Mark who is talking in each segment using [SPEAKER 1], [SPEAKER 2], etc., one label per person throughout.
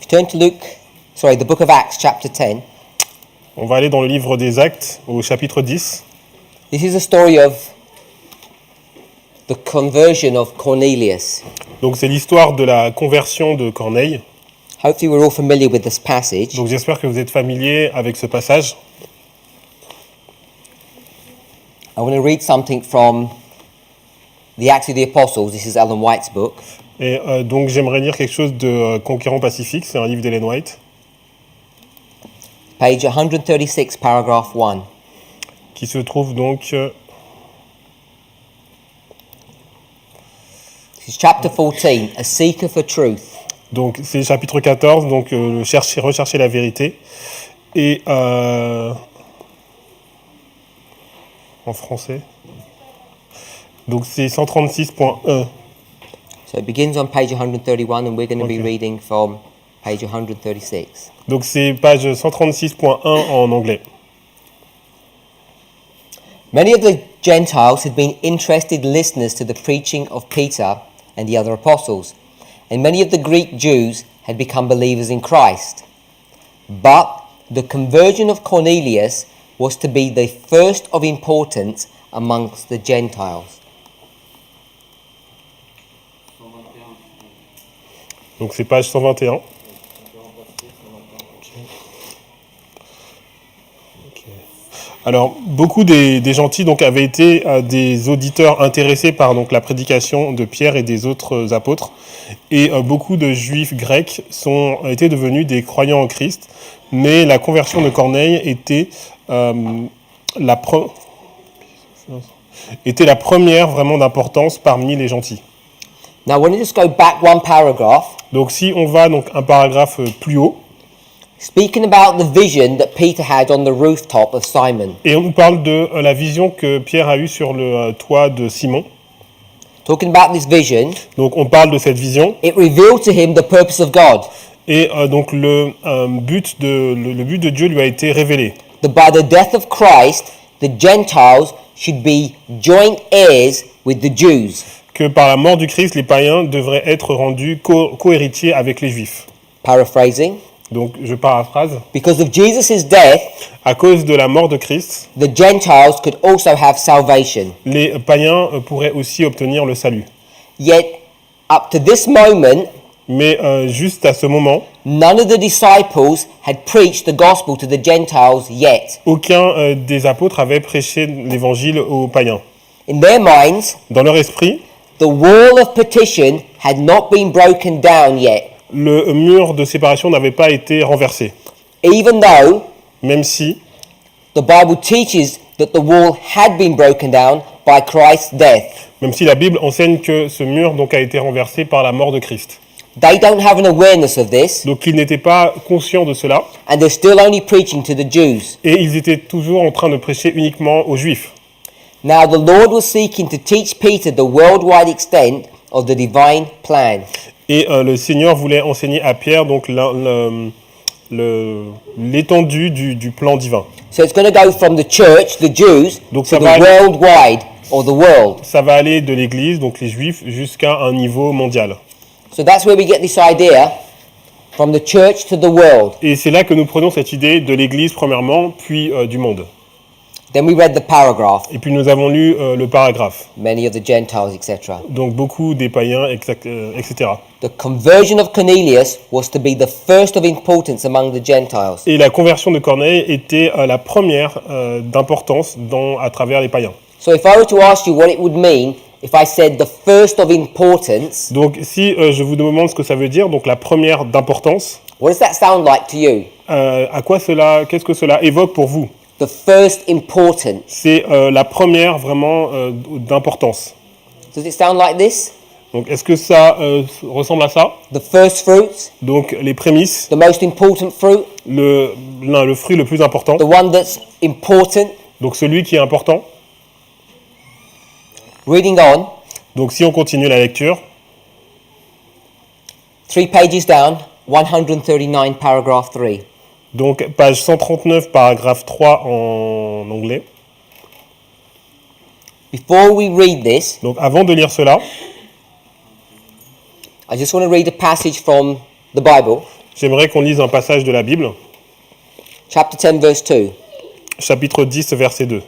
[SPEAKER 1] Turn to the book of Acts, chapter 10.
[SPEAKER 2] On va aller dans le livre des Actes, au chapitre 10.
[SPEAKER 1] This is a story of the conversion of Cornelius.
[SPEAKER 2] Donc c'est l'histoire de la conversion de Corneille.
[SPEAKER 1] Hopefully we're all familiar with this passage.
[SPEAKER 2] Donc j'espère que vous êtes familiers avec ce passage.
[SPEAKER 1] I want to read something from the Acts of the Apostles. This is Ellen White's book.
[SPEAKER 2] Et donc j'aimerais lire quelque chose de Conquérant Pacifique, c'est un livre d'Ellen White,
[SPEAKER 1] Page 136, paragraph 1.
[SPEAKER 2] qui se trouve donc...
[SPEAKER 1] This is chapter 14, A Seeker for Truth.
[SPEAKER 2] Donc c'est chapitre 14, donc rechercher la vérité. Et en français. Donc c'est 136.1.
[SPEAKER 1] So it begins on page 131 and we're going to be
[SPEAKER 2] Okay.
[SPEAKER 1] reading from page 136.
[SPEAKER 2] Donc c'est page 136.1 en anglais.
[SPEAKER 1] Many of the Gentiles had been interested listeners to the preaching of Peter and the other apostles, and many of the Greek Jews had become believers in Christ. But the conversion of Cornelius was to be the first of importance amongst the Gentiles.
[SPEAKER 2] Donc c'est page 121. Alors, beaucoup des gentils donc, avaient été des auditeurs intéressés par donc, la prédication de Pierre et des autres apôtres. Et beaucoup de juifs grecs étaient devenus des croyants en Christ. Mais la conversion de Corneille était la première vraiment d'importance parmi les gentils.
[SPEAKER 1] Now, I want to just go back one paragraph,
[SPEAKER 2] Donc si on va donc un paragraphe plus haut,
[SPEAKER 1] speaking about the vision that Peter had on the rooftop of Simon.
[SPEAKER 2] et on nous parle de la vision que Pierre a eue sur le toit de Simon.
[SPEAKER 1] Talking about this vision,
[SPEAKER 2] Donc on parle de cette vision,
[SPEAKER 1] it revealed to him the purpose of God.
[SPEAKER 2] et donc le but de Dieu lui a été révélé.
[SPEAKER 1] That by the death of Christ, the Gentiles should be joint heirs with the Jews.
[SPEAKER 2] Que par la mort du Christ, les païens devraient être rendus co-héritiers avec les Juifs.
[SPEAKER 1] Paraphrasing.
[SPEAKER 2] Donc je paraphrase.
[SPEAKER 1] Because of Jesus' death,
[SPEAKER 2] À cause de la mort de Christ,
[SPEAKER 1] the Gentiles could also have salvation.
[SPEAKER 2] les païens pourraient aussi obtenir le salut.
[SPEAKER 1] Yet, up to this moment,
[SPEAKER 2] Mais juste à ce moment,
[SPEAKER 1] none of the disciples had preached the gospel to the Gentiles yet.
[SPEAKER 2] aucun des apôtres avait prêché l'évangile aux païens.
[SPEAKER 1] In their minds,
[SPEAKER 2] Dans leur esprit,
[SPEAKER 1] the wall of partition had not been broken down yet,
[SPEAKER 2] le mur de séparation n'avait pas été renversé.
[SPEAKER 1] even though
[SPEAKER 2] Même si
[SPEAKER 1] the Bible teaches that the wall had been broken down by Christ's death.
[SPEAKER 2] la Bible enseigne que ce mur donc, a été renversé par la mort de Christ.
[SPEAKER 1] They don't have an awareness of this,
[SPEAKER 2] Donc ils n'étaient pas conscients de cela,
[SPEAKER 1] and they're still only preaching to the Jews.
[SPEAKER 2] et ils étaient toujours en train de prêcher uniquement aux Juifs.
[SPEAKER 1] Now the Lord was seeking to teach Peter the worldwide extent of the divine plan.
[SPEAKER 2] Et le Seigneur voulait enseigner à Pierre donc l'étendue du plan divin.
[SPEAKER 1] So it's going to go from the church, the Jews,
[SPEAKER 2] Donc
[SPEAKER 1] to
[SPEAKER 2] ça
[SPEAKER 1] the
[SPEAKER 2] va aller-
[SPEAKER 1] worldwide, or the world.
[SPEAKER 2] Ça va aller de l'Église, donc les Juifs, jusqu'à un niveau mondial.
[SPEAKER 1] So that's where we get this idea, from the church to the world.
[SPEAKER 2] Et c'est là que nous prenons cette idée de l'Église premièrement, puis du monde.
[SPEAKER 1] Then we read the paragraph,
[SPEAKER 2] Et puis nous avons lu le paragraphe.
[SPEAKER 1] many of the Gentiles, etc.
[SPEAKER 2] Donc beaucoup des païens, etc.
[SPEAKER 1] The conversion of Cornelius was to be the first of importance among the Gentiles.
[SPEAKER 2] Et la conversion de Corneille était la première d'importance à travers les païens.
[SPEAKER 1] So if I were to ask you what it would mean if I said the first of importance,
[SPEAKER 2] Donc si je vous demande ce que ça veut dire, donc la première d'importance,
[SPEAKER 1] what does that sound like to you?
[SPEAKER 2] qu'est-ce que cela évoque pour vous?
[SPEAKER 1] The first importance.
[SPEAKER 2] C'est la première vraiment d'importance.
[SPEAKER 1] Does it sound like this?
[SPEAKER 2] Donc est-ce que ça ressemble à ça?
[SPEAKER 1] The first fruits,
[SPEAKER 2] Donc les prémices,
[SPEAKER 1] the most important fruit,
[SPEAKER 2] le fruit le plus important,
[SPEAKER 1] the one that's important.
[SPEAKER 2] donc celui qui est important.
[SPEAKER 1] Reading on,
[SPEAKER 2] Donc si on continue la lecture,
[SPEAKER 1] 3 pages down, 139, paragraph 3.
[SPEAKER 2] donc page 139, paragraphe 3 en anglais.
[SPEAKER 1] Before we read this,
[SPEAKER 2] Donc avant de lire cela,
[SPEAKER 1] I just want to read a passage from the Bible.
[SPEAKER 2] J'aimerais qu'on lise un passage de la Bible,
[SPEAKER 1] Chapter 10, verse 2.
[SPEAKER 2] chapitre 10, verset 2.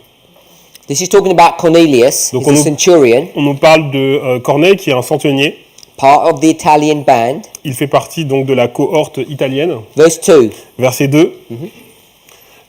[SPEAKER 1] This is talking about Cornelius.
[SPEAKER 2] Donc
[SPEAKER 1] He's a centurion,
[SPEAKER 2] On nous parle de Corneille, qui est un centenier.
[SPEAKER 1] part of the Italian band.
[SPEAKER 2] Il fait partie donc de la cohorte italienne.
[SPEAKER 1] Verse 2.
[SPEAKER 2] Verset 2.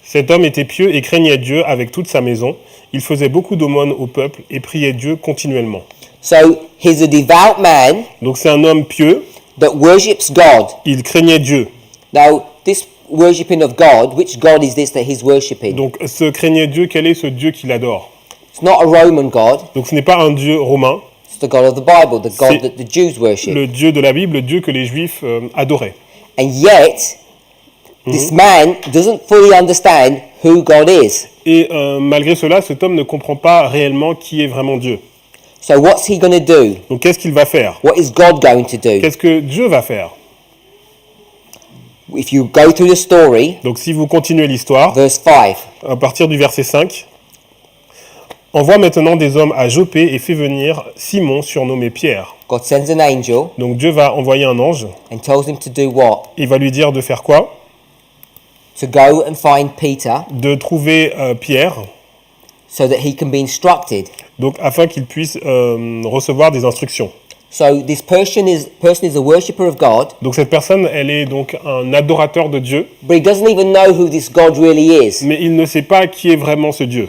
[SPEAKER 2] Cet homme était pieux et craignait Dieu avec toute sa maison. Il faisait beaucoup d'aumônes au peuple et priait Dieu continuellement.
[SPEAKER 1] So he's a devout man
[SPEAKER 2] Donc c'est un homme pieux,
[SPEAKER 1] that worships God.
[SPEAKER 2] il craignait Dieu.
[SPEAKER 1] Now, this worshipping of God, which God is this that he's worshipping?
[SPEAKER 2] Donc ce craignait Dieu, quel est ce Dieu qu'il adore?
[SPEAKER 1] It's not a Roman God.
[SPEAKER 2] Donc ce n'est pas un Dieu romain,
[SPEAKER 1] It's the God of the Bible, the God
[SPEAKER 2] C'est
[SPEAKER 1] that the Jews worship.
[SPEAKER 2] le Dieu de la Bible, le Dieu que les Juifs adoraient.
[SPEAKER 1] And yet, this man doesn't fully understand who God is.
[SPEAKER 2] Et malgré cela, cet homme ne comprend pas réellement qui est vraiment Dieu.
[SPEAKER 1] So what's he going to do?
[SPEAKER 2] Donc qu'est-ce qu'il va faire?
[SPEAKER 1] What is God going to do?
[SPEAKER 2] Qu'est-ce que Dieu va faire?
[SPEAKER 1] If you go through the story,
[SPEAKER 2] Donc si vous continuez l'histoire,
[SPEAKER 1] verse 5.
[SPEAKER 2] à partir du verset 5, envoie maintenant des hommes à Joppé et fait venir Simon, surnommé Pierre.
[SPEAKER 1] God sends an angel
[SPEAKER 2] Donc Dieu va envoyer un ange,
[SPEAKER 1] and tells him to do what?
[SPEAKER 2] il va lui dire de faire quoi?
[SPEAKER 1] To go and find Peter
[SPEAKER 2] De trouver Pierre,
[SPEAKER 1] so that he can be instructed.
[SPEAKER 2] donc afin qu'il puisse recevoir des instructions.
[SPEAKER 1] So this person is a worshipper of God,
[SPEAKER 2] Donc cette personne, elle est donc un adorateur de Dieu,
[SPEAKER 1] but he doesn't even know who this God really is.
[SPEAKER 2] mais il ne sait pas qui est vraiment ce Dieu.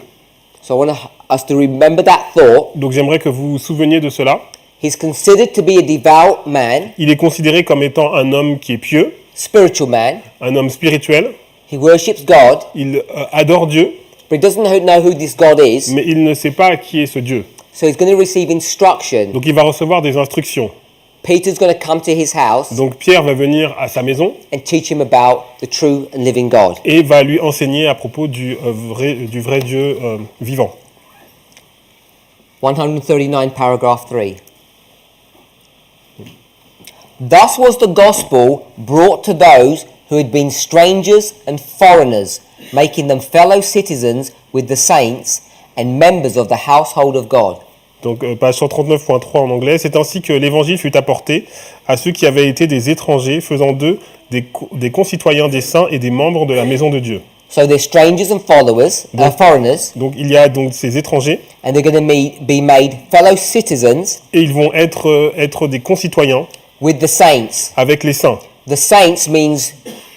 [SPEAKER 1] So I want us to remember that thought.
[SPEAKER 2] Donc j'aimerais que vous vous souveniez de cela.
[SPEAKER 1] He's considered to be a devout man,
[SPEAKER 2] Il est considéré comme étant un homme qui est pieux,
[SPEAKER 1] spiritual man.
[SPEAKER 2] un homme spirituel.
[SPEAKER 1] He worships God,
[SPEAKER 2] Il adore Dieu,
[SPEAKER 1] but he doesn't know who this God is.
[SPEAKER 2] mais il ne sait pas qui est ce Dieu.
[SPEAKER 1] So he's going to receive instruction.
[SPEAKER 2] Donc il va recevoir des instructions.
[SPEAKER 1] Peter's going to come to his house
[SPEAKER 2] Donc Pierre va venir à sa maison
[SPEAKER 1] and teach him about the true and living God.
[SPEAKER 2] et va lui enseigner à propos du vrai Dieu vivant.
[SPEAKER 1] 139, paragraph 3. Thus was the gospel brought to those who had been strangers and foreigners, making them fellow citizens with the saints and members of the household of God.
[SPEAKER 2] Donc page 139.3 en anglais. C'est ainsi que l'évangile fut apporté à ceux qui avaient été des étrangers, faisant d'eux des concitoyens des saints et des membres de la maison de Dieu.
[SPEAKER 1] So they're strangers and foreigners,
[SPEAKER 2] Donc il y a donc ces étrangers
[SPEAKER 1] and they're going to be made fellow citizens
[SPEAKER 2] et ils vont être des concitoyens
[SPEAKER 1] with the saints.
[SPEAKER 2] avec les saints.
[SPEAKER 1] The saints means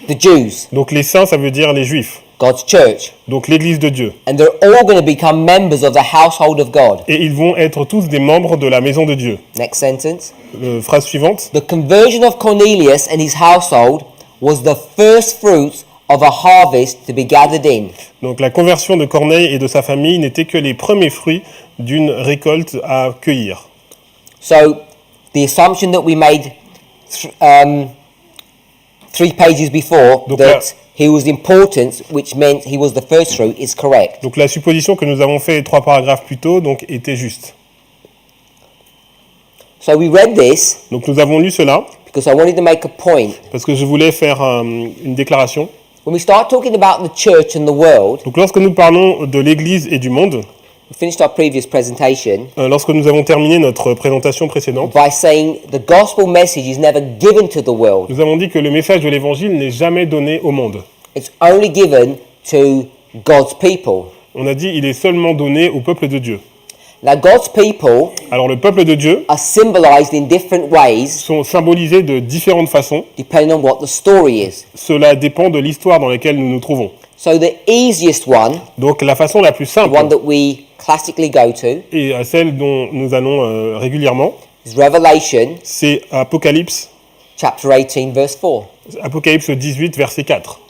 [SPEAKER 1] the Jews,
[SPEAKER 2] Donc les saints, ça veut dire les juifs.
[SPEAKER 1] God's church.
[SPEAKER 2] Donc l'église de Dieu.
[SPEAKER 1] And they're all going to become members of the household of God.
[SPEAKER 2] Et ils vont être tous des membres de la maison de Dieu.
[SPEAKER 1] Next sentence.
[SPEAKER 2] Phrase suivante.
[SPEAKER 1] The conversion of Cornelius and his household was the first fruits of a harvest to be gathered in.
[SPEAKER 2] Donc la conversion de Corneille et de sa famille n'était que les premiers fruits d'une récolte à cueillir.
[SPEAKER 1] So the assumption that we made 3 pages before,
[SPEAKER 2] Donc
[SPEAKER 1] that he was important, which meant he was the first fruit, is correct.
[SPEAKER 2] Donc la supposition que nous avons fait 3 paragraphes plus tôt donc, était juste.
[SPEAKER 1] So we read this
[SPEAKER 2] Donc nous avons lu cela
[SPEAKER 1] because I wanted to make a point.
[SPEAKER 2] parce que je voulais faire une déclaration.
[SPEAKER 1] When we start talking about the church and the world,
[SPEAKER 2] Donc lorsque nous parlons de l'Église et du monde,
[SPEAKER 1] we finished our previous presentation
[SPEAKER 2] lorsque nous avons terminé notre présentation précédente,
[SPEAKER 1] by saying the gospel message is never given to the world.
[SPEAKER 2] nous avons dit que le message de l'Évangile n'est jamais donné au monde.
[SPEAKER 1] It's only given to God's people.
[SPEAKER 2] On a dit il est seulement donné au peuple de Dieu.
[SPEAKER 1] Now God's people
[SPEAKER 2] Alors le peuple de Dieu
[SPEAKER 1] are symbolized in different ways
[SPEAKER 2] sont symbolisés de différentes façons.
[SPEAKER 1] depending on what the story is.
[SPEAKER 2] Cela dépend de l'histoire dans laquelle nous nous trouvons.
[SPEAKER 1] So the easiest one,
[SPEAKER 2] Donc la façon la plus
[SPEAKER 1] the
[SPEAKER 2] simple
[SPEAKER 1] one that we classically go to,
[SPEAKER 2] et celle dont nous allons régulièrement,
[SPEAKER 1] is Revelation
[SPEAKER 2] c'est Apocalypse,
[SPEAKER 1] chapter 18 verse 4.
[SPEAKER 2] Apocalypse 18 verset 4.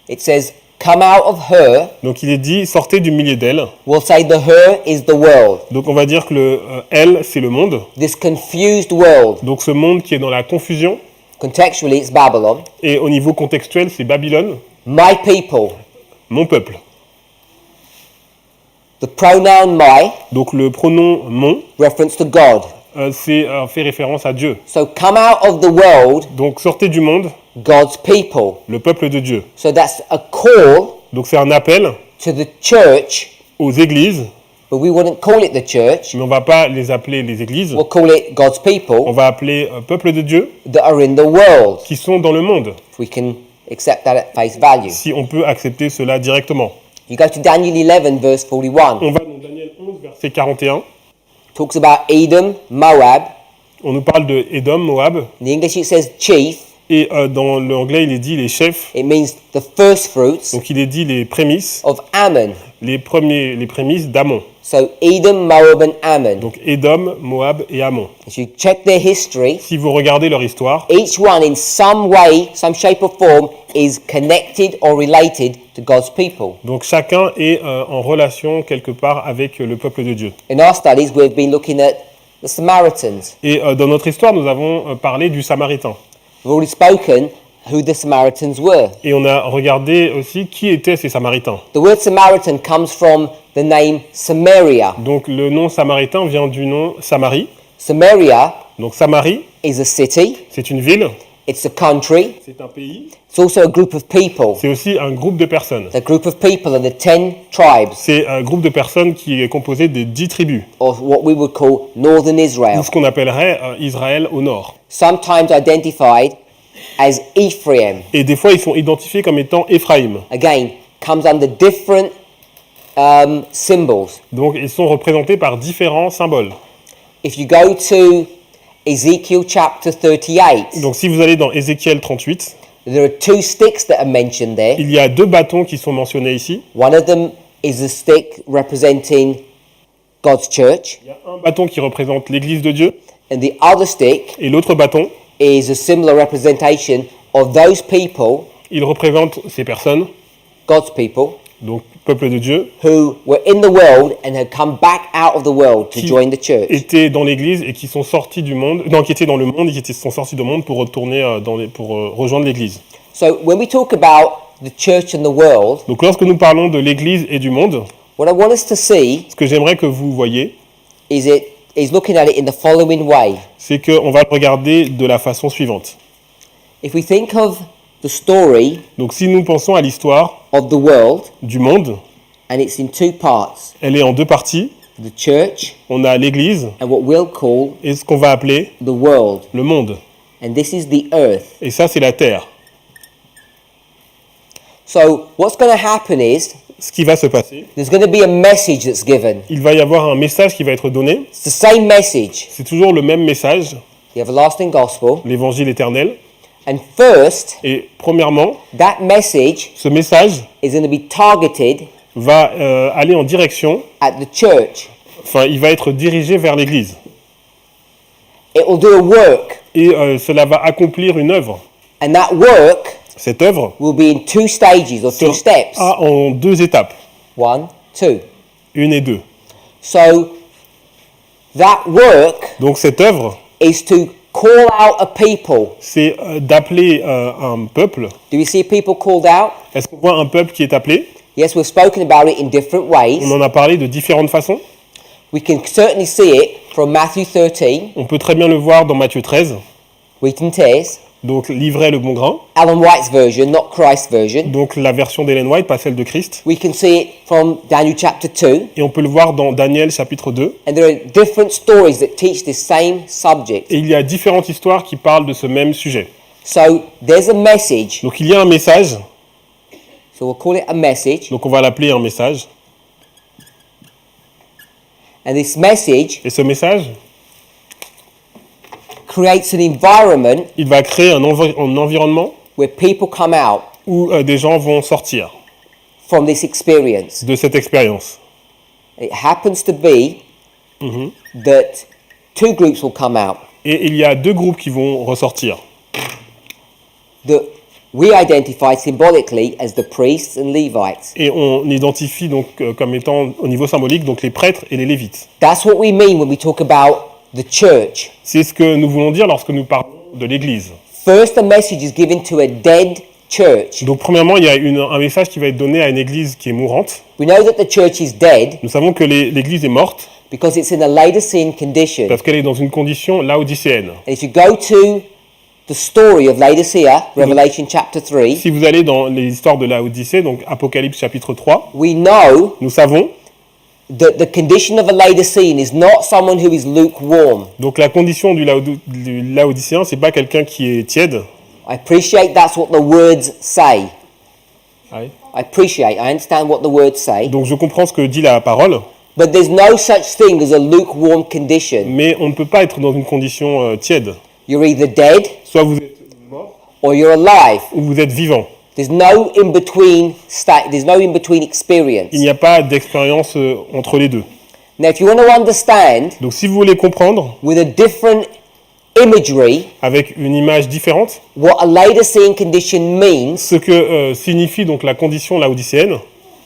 [SPEAKER 1] It says, "Come out of her."
[SPEAKER 2] Donc il est dit sortez du milieu d'elle.
[SPEAKER 1] We'll say the her is the world.
[SPEAKER 2] Donc on va dire que le elle c'est le monde.
[SPEAKER 1] This confused world.
[SPEAKER 2] Donc ce monde qui est dans la confusion
[SPEAKER 1] Contextually, it's Babylon.
[SPEAKER 2] et au niveau contextuel c'est Babylone,
[SPEAKER 1] My people.
[SPEAKER 2] mon peuple.
[SPEAKER 1] The pronoun my
[SPEAKER 2] Donc le pronom mon
[SPEAKER 1] reference to God.
[SPEAKER 2] fait référence à Dieu.
[SPEAKER 1] So come out of the world,
[SPEAKER 2] Donc sortez du monde,
[SPEAKER 1] God's people.
[SPEAKER 2] le peuple de Dieu.
[SPEAKER 1] So that's a call
[SPEAKER 2] Donc c'est un appel
[SPEAKER 1] to the church
[SPEAKER 2] aux églises
[SPEAKER 1] but we wouldn't call it the church.
[SPEAKER 2] mais on ne va pas les appeler les églises.
[SPEAKER 1] We'll call it God's
[SPEAKER 2] On
[SPEAKER 1] people
[SPEAKER 2] va appeler peuple de Dieu
[SPEAKER 1] that are in the world,
[SPEAKER 2] qui sont dans le monde,
[SPEAKER 1] if we can accept that at face value.
[SPEAKER 2] si on peut accepter cela directement.
[SPEAKER 1] You go to Daniel 11, verse 41.
[SPEAKER 2] On va dans Daniel 11, verset 41.
[SPEAKER 1] Talks about Edom, Moab.
[SPEAKER 2] On nous parle de Édom, Moab,
[SPEAKER 1] In the English, it says chief.
[SPEAKER 2] et dans l'anglais, il est dit les chefs,
[SPEAKER 1] It means the first fruits
[SPEAKER 2] donc il est dit les prémices,
[SPEAKER 1] of Ammon.
[SPEAKER 2] les prémices d'Amon.
[SPEAKER 1] So Edom, Moab, and Ammon.
[SPEAKER 2] Donc Édom, Moab et Amon.
[SPEAKER 1] If you check their history,
[SPEAKER 2] Si vous regardez leur histoire,
[SPEAKER 1] each one in some way, some shape or form is connected or related to God's people.
[SPEAKER 2] donc chacun est en relation quelque part avec le peuple de Dieu.
[SPEAKER 1] In our studies, we've been looking at the Samaritans.
[SPEAKER 2] Et dans notre histoire, nous avons parlé du Samaritain.
[SPEAKER 1] We've already spoken who the Samaritans were.
[SPEAKER 2] Et on a regardé aussi qui étaient ces Samaritains.
[SPEAKER 1] The word Samaritan comes from the name Samaria.
[SPEAKER 2] Donc le nom Samaritain vient du nom Samarie.
[SPEAKER 1] Samaria
[SPEAKER 2] Donc Samarie,
[SPEAKER 1] is a city,
[SPEAKER 2] c'est une ville,
[SPEAKER 1] it's a country,
[SPEAKER 2] c'est un pays,
[SPEAKER 1] it's also a group of people.
[SPEAKER 2] c'est aussi un groupe de personnes.
[SPEAKER 1] The group of people are the 10 tribes,
[SPEAKER 2] C'est un groupe de personnes qui est composé de 10 tribus,
[SPEAKER 1] or what we would call Northern
[SPEAKER 2] ou
[SPEAKER 1] Israel,
[SPEAKER 2] ce qu'on appellerait Israël au nord.
[SPEAKER 1] sometimes identified as Ephraim.
[SPEAKER 2] Et des fois, ils sont identifiés comme étant Éphraïm.
[SPEAKER 1] Again, comes under different symbols.
[SPEAKER 2] Donc ils sont représentés par différents symboles.
[SPEAKER 1] If you go to Ezekiel chapter 38,
[SPEAKER 2] Donc si vous allez dans Ézéchiel 38,
[SPEAKER 1] there are two sticks that are mentioned there.
[SPEAKER 2] il y a 2 bâtons qui sont mentionnés ici.
[SPEAKER 1] One of them is a stick representing God's church,
[SPEAKER 2] Il y a un bâton qui représente l'Église de Dieu,
[SPEAKER 1] and the other stick
[SPEAKER 2] et l'autre bâton,
[SPEAKER 1] is a similar representation of those people,
[SPEAKER 2] il représente ces personnes,
[SPEAKER 1] God's people,
[SPEAKER 2] donc peuple de Dieu,
[SPEAKER 1] who were in the world and had come back out of the world to
[SPEAKER 2] qui
[SPEAKER 1] join the church.
[SPEAKER 2] étaient dans l'Église et qui sont sortis du monde, non, qui étaient dans le monde et qui sont sortis du monde pour retourner pour rejoindre l'Église.
[SPEAKER 1] So when we talk about the church and the world,
[SPEAKER 2] Donc lorsque nous parlons de l'Église et du monde,
[SPEAKER 1] what I want us to see
[SPEAKER 2] ce que j'aimerais que vous voyez,
[SPEAKER 1] is looking at it in the following way.
[SPEAKER 2] c'est qu'on va le regarder de la façon suivante.
[SPEAKER 1] If we think of the story
[SPEAKER 2] Donc si nous pensons à l'histoire
[SPEAKER 1] of the world,
[SPEAKER 2] du monde,
[SPEAKER 1] and it's in two parts,
[SPEAKER 2] elle est en 2 parties.
[SPEAKER 1] the church
[SPEAKER 2] On a l'Église
[SPEAKER 1] and what we'll call
[SPEAKER 2] et ce qu'on va appeler
[SPEAKER 1] the world,
[SPEAKER 2] le monde.
[SPEAKER 1] and this is the earth.
[SPEAKER 2] Et ça, c'est la terre.
[SPEAKER 1] So what's going to happen is
[SPEAKER 2] Ce qui va se passer,
[SPEAKER 1] there's going to be a message that's given.
[SPEAKER 2] il va y avoir un message qui va être donné.
[SPEAKER 1] It's the same message,
[SPEAKER 2] C'est toujours le même message,
[SPEAKER 1] the everlasting gospel.
[SPEAKER 2] l'évangile éternel.
[SPEAKER 1] And first,
[SPEAKER 2] Et premièrement,
[SPEAKER 1] that message
[SPEAKER 2] ce message
[SPEAKER 1] is going to be targeted
[SPEAKER 2] va aller en direction,
[SPEAKER 1] at the church.
[SPEAKER 2] enfin, il va être dirigé vers l'Église.
[SPEAKER 1] It will do a work,
[SPEAKER 2] Et cela va accomplir une œuvre.
[SPEAKER 1] and that work
[SPEAKER 2] Cette œuvre
[SPEAKER 1] will be in two stages or two steps.
[SPEAKER 2] sera en 2 étapes,
[SPEAKER 1] 1, 2.
[SPEAKER 2] 1 et 2.
[SPEAKER 1] So that work
[SPEAKER 2] Donc cette œuvre,
[SPEAKER 1] is to call out a people.
[SPEAKER 2] c'est d'appeler un peuple.
[SPEAKER 1] Do we see people called out?
[SPEAKER 2] Est-ce qu'on voit un peuple qui est appelé?
[SPEAKER 1] Yes, we've spoken about it in different ways.
[SPEAKER 2] On en a parlé de différentes façons.
[SPEAKER 1] We can certainly see it from Matthew 13,
[SPEAKER 2] On peut très bien le voir dans Matthieu 13,
[SPEAKER 1] wheat and tares,
[SPEAKER 2] donc l'ivraie le bon grain,
[SPEAKER 1] Ellen White's version, not Christ's version.
[SPEAKER 2] donc la version d'Ellen White, pas celle de Christ.
[SPEAKER 1] We can see it from Daniel chapter 2,
[SPEAKER 2] Et on peut le voir dans Daniel chapitre 2.
[SPEAKER 1] and there are different stories that teach this same subject.
[SPEAKER 2] Et il y a différentes histoires qui parlent de ce même sujet.
[SPEAKER 1] So there's a message,
[SPEAKER 2] Donc il y a un message,
[SPEAKER 1] so we'll call it a message,
[SPEAKER 2] donc on va l'appeler un message.
[SPEAKER 1] and this message
[SPEAKER 2] Et ce message,
[SPEAKER 1] creates an environment
[SPEAKER 2] il va créer un environnement
[SPEAKER 1] where people come out
[SPEAKER 2] où des gens vont sortir
[SPEAKER 1] from this experience.
[SPEAKER 2] de cette expérience.
[SPEAKER 1] It happens to be that two groups will come out
[SPEAKER 2] Et il y a 2 groupes qui vont ressortir,
[SPEAKER 1] that we identify symbolically as the priests and Levites.
[SPEAKER 2] et on identifie donc comme étant au niveau symbolique donc les prêtres et les lévites.
[SPEAKER 1] That's what we mean when we talk about the church.
[SPEAKER 2] C'est ce que nous voulons dire lorsque nous parlons de l'Église.
[SPEAKER 1] First, a message is given to a dead church.
[SPEAKER 2] Donc premièrement, il y a un message qui va être donné à une Église qui est mourante.
[SPEAKER 1] We know that the church is dead
[SPEAKER 2] Nous savons que l'Église est morte
[SPEAKER 1] because it's in a Laodicean condition.
[SPEAKER 2] parce qu'elle est dans une condition laodicéenne.
[SPEAKER 1] And if you go to the story of Laodicea, Revelation chapter 3,
[SPEAKER 2] Si vous allez dans les histoires de Laodicée, donc Apocalypse chapitre 3,
[SPEAKER 1] we know
[SPEAKER 2] nous savons
[SPEAKER 1] the condition of a Laodicean is not someone who is lukewarm.
[SPEAKER 2] Donc la condition du Laodicéen, c'est pas quelqu'un qui est tiède.
[SPEAKER 1] I appreciate that's what the words say.
[SPEAKER 2] Ouais.
[SPEAKER 1] I understand what the words say.
[SPEAKER 2] Donc je comprends ce que dit la parole,
[SPEAKER 1] But there's no such thing as a lukewarm condition.
[SPEAKER 2] mais on ne peut pas être dans une condition tiède.
[SPEAKER 1] You're either dead
[SPEAKER 2] Soit vous êtes mort,
[SPEAKER 1] or you're alive.
[SPEAKER 2] ou vous êtes vivant.
[SPEAKER 1] There's no in-between there's no in-between experience.
[SPEAKER 2] Il n'y a pas d'expérience entre les deux.
[SPEAKER 1] Now, if you want to understand
[SPEAKER 2] Donc si vous voulez comprendre,
[SPEAKER 1] with a different imagery
[SPEAKER 2] avec une image différente,
[SPEAKER 1] what a Laodicean condition means,
[SPEAKER 2] ce que signifie donc la condition laodicéenne,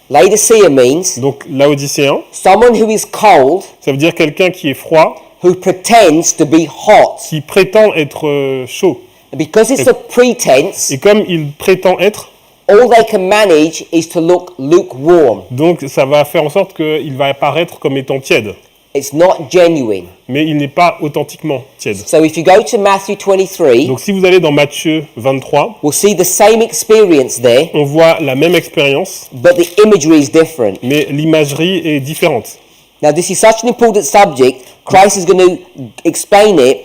[SPEAKER 1] Laodicea means
[SPEAKER 2] donc laodicéen,
[SPEAKER 1] someone who is cold,
[SPEAKER 2] ça veut dire quelqu'un qui est froid,
[SPEAKER 1] who pretends to be hot.
[SPEAKER 2] qui prétend être chaud.
[SPEAKER 1] And because it's a pretense,
[SPEAKER 2] Et comme il prétend être,
[SPEAKER 1] all they can manage is to look lukewarm.
[SPEAKER 2] donc ça va faire en sorte qu'il va apparaître comme étant tiède.
[SPEAKER 1] It's not genuine.
[SPEAKER 2] Mais il n'est pas authentiquement tiède.
[SPEAKER 1] So if you go to Matthew 23,
[SPEAKER 2] Donc si vous allez dans Matthieu 23,
[SPEAKER 1] we'll see the same experience there,
[SPEAKER 2] on voit la même expérience,
[SPEAKER 1] but the imagery is different.
[SPEAKER 2] mais l'imagerie est différente.
[SPEAKER 1] Now, this is such an important subject, Christ is going to explain it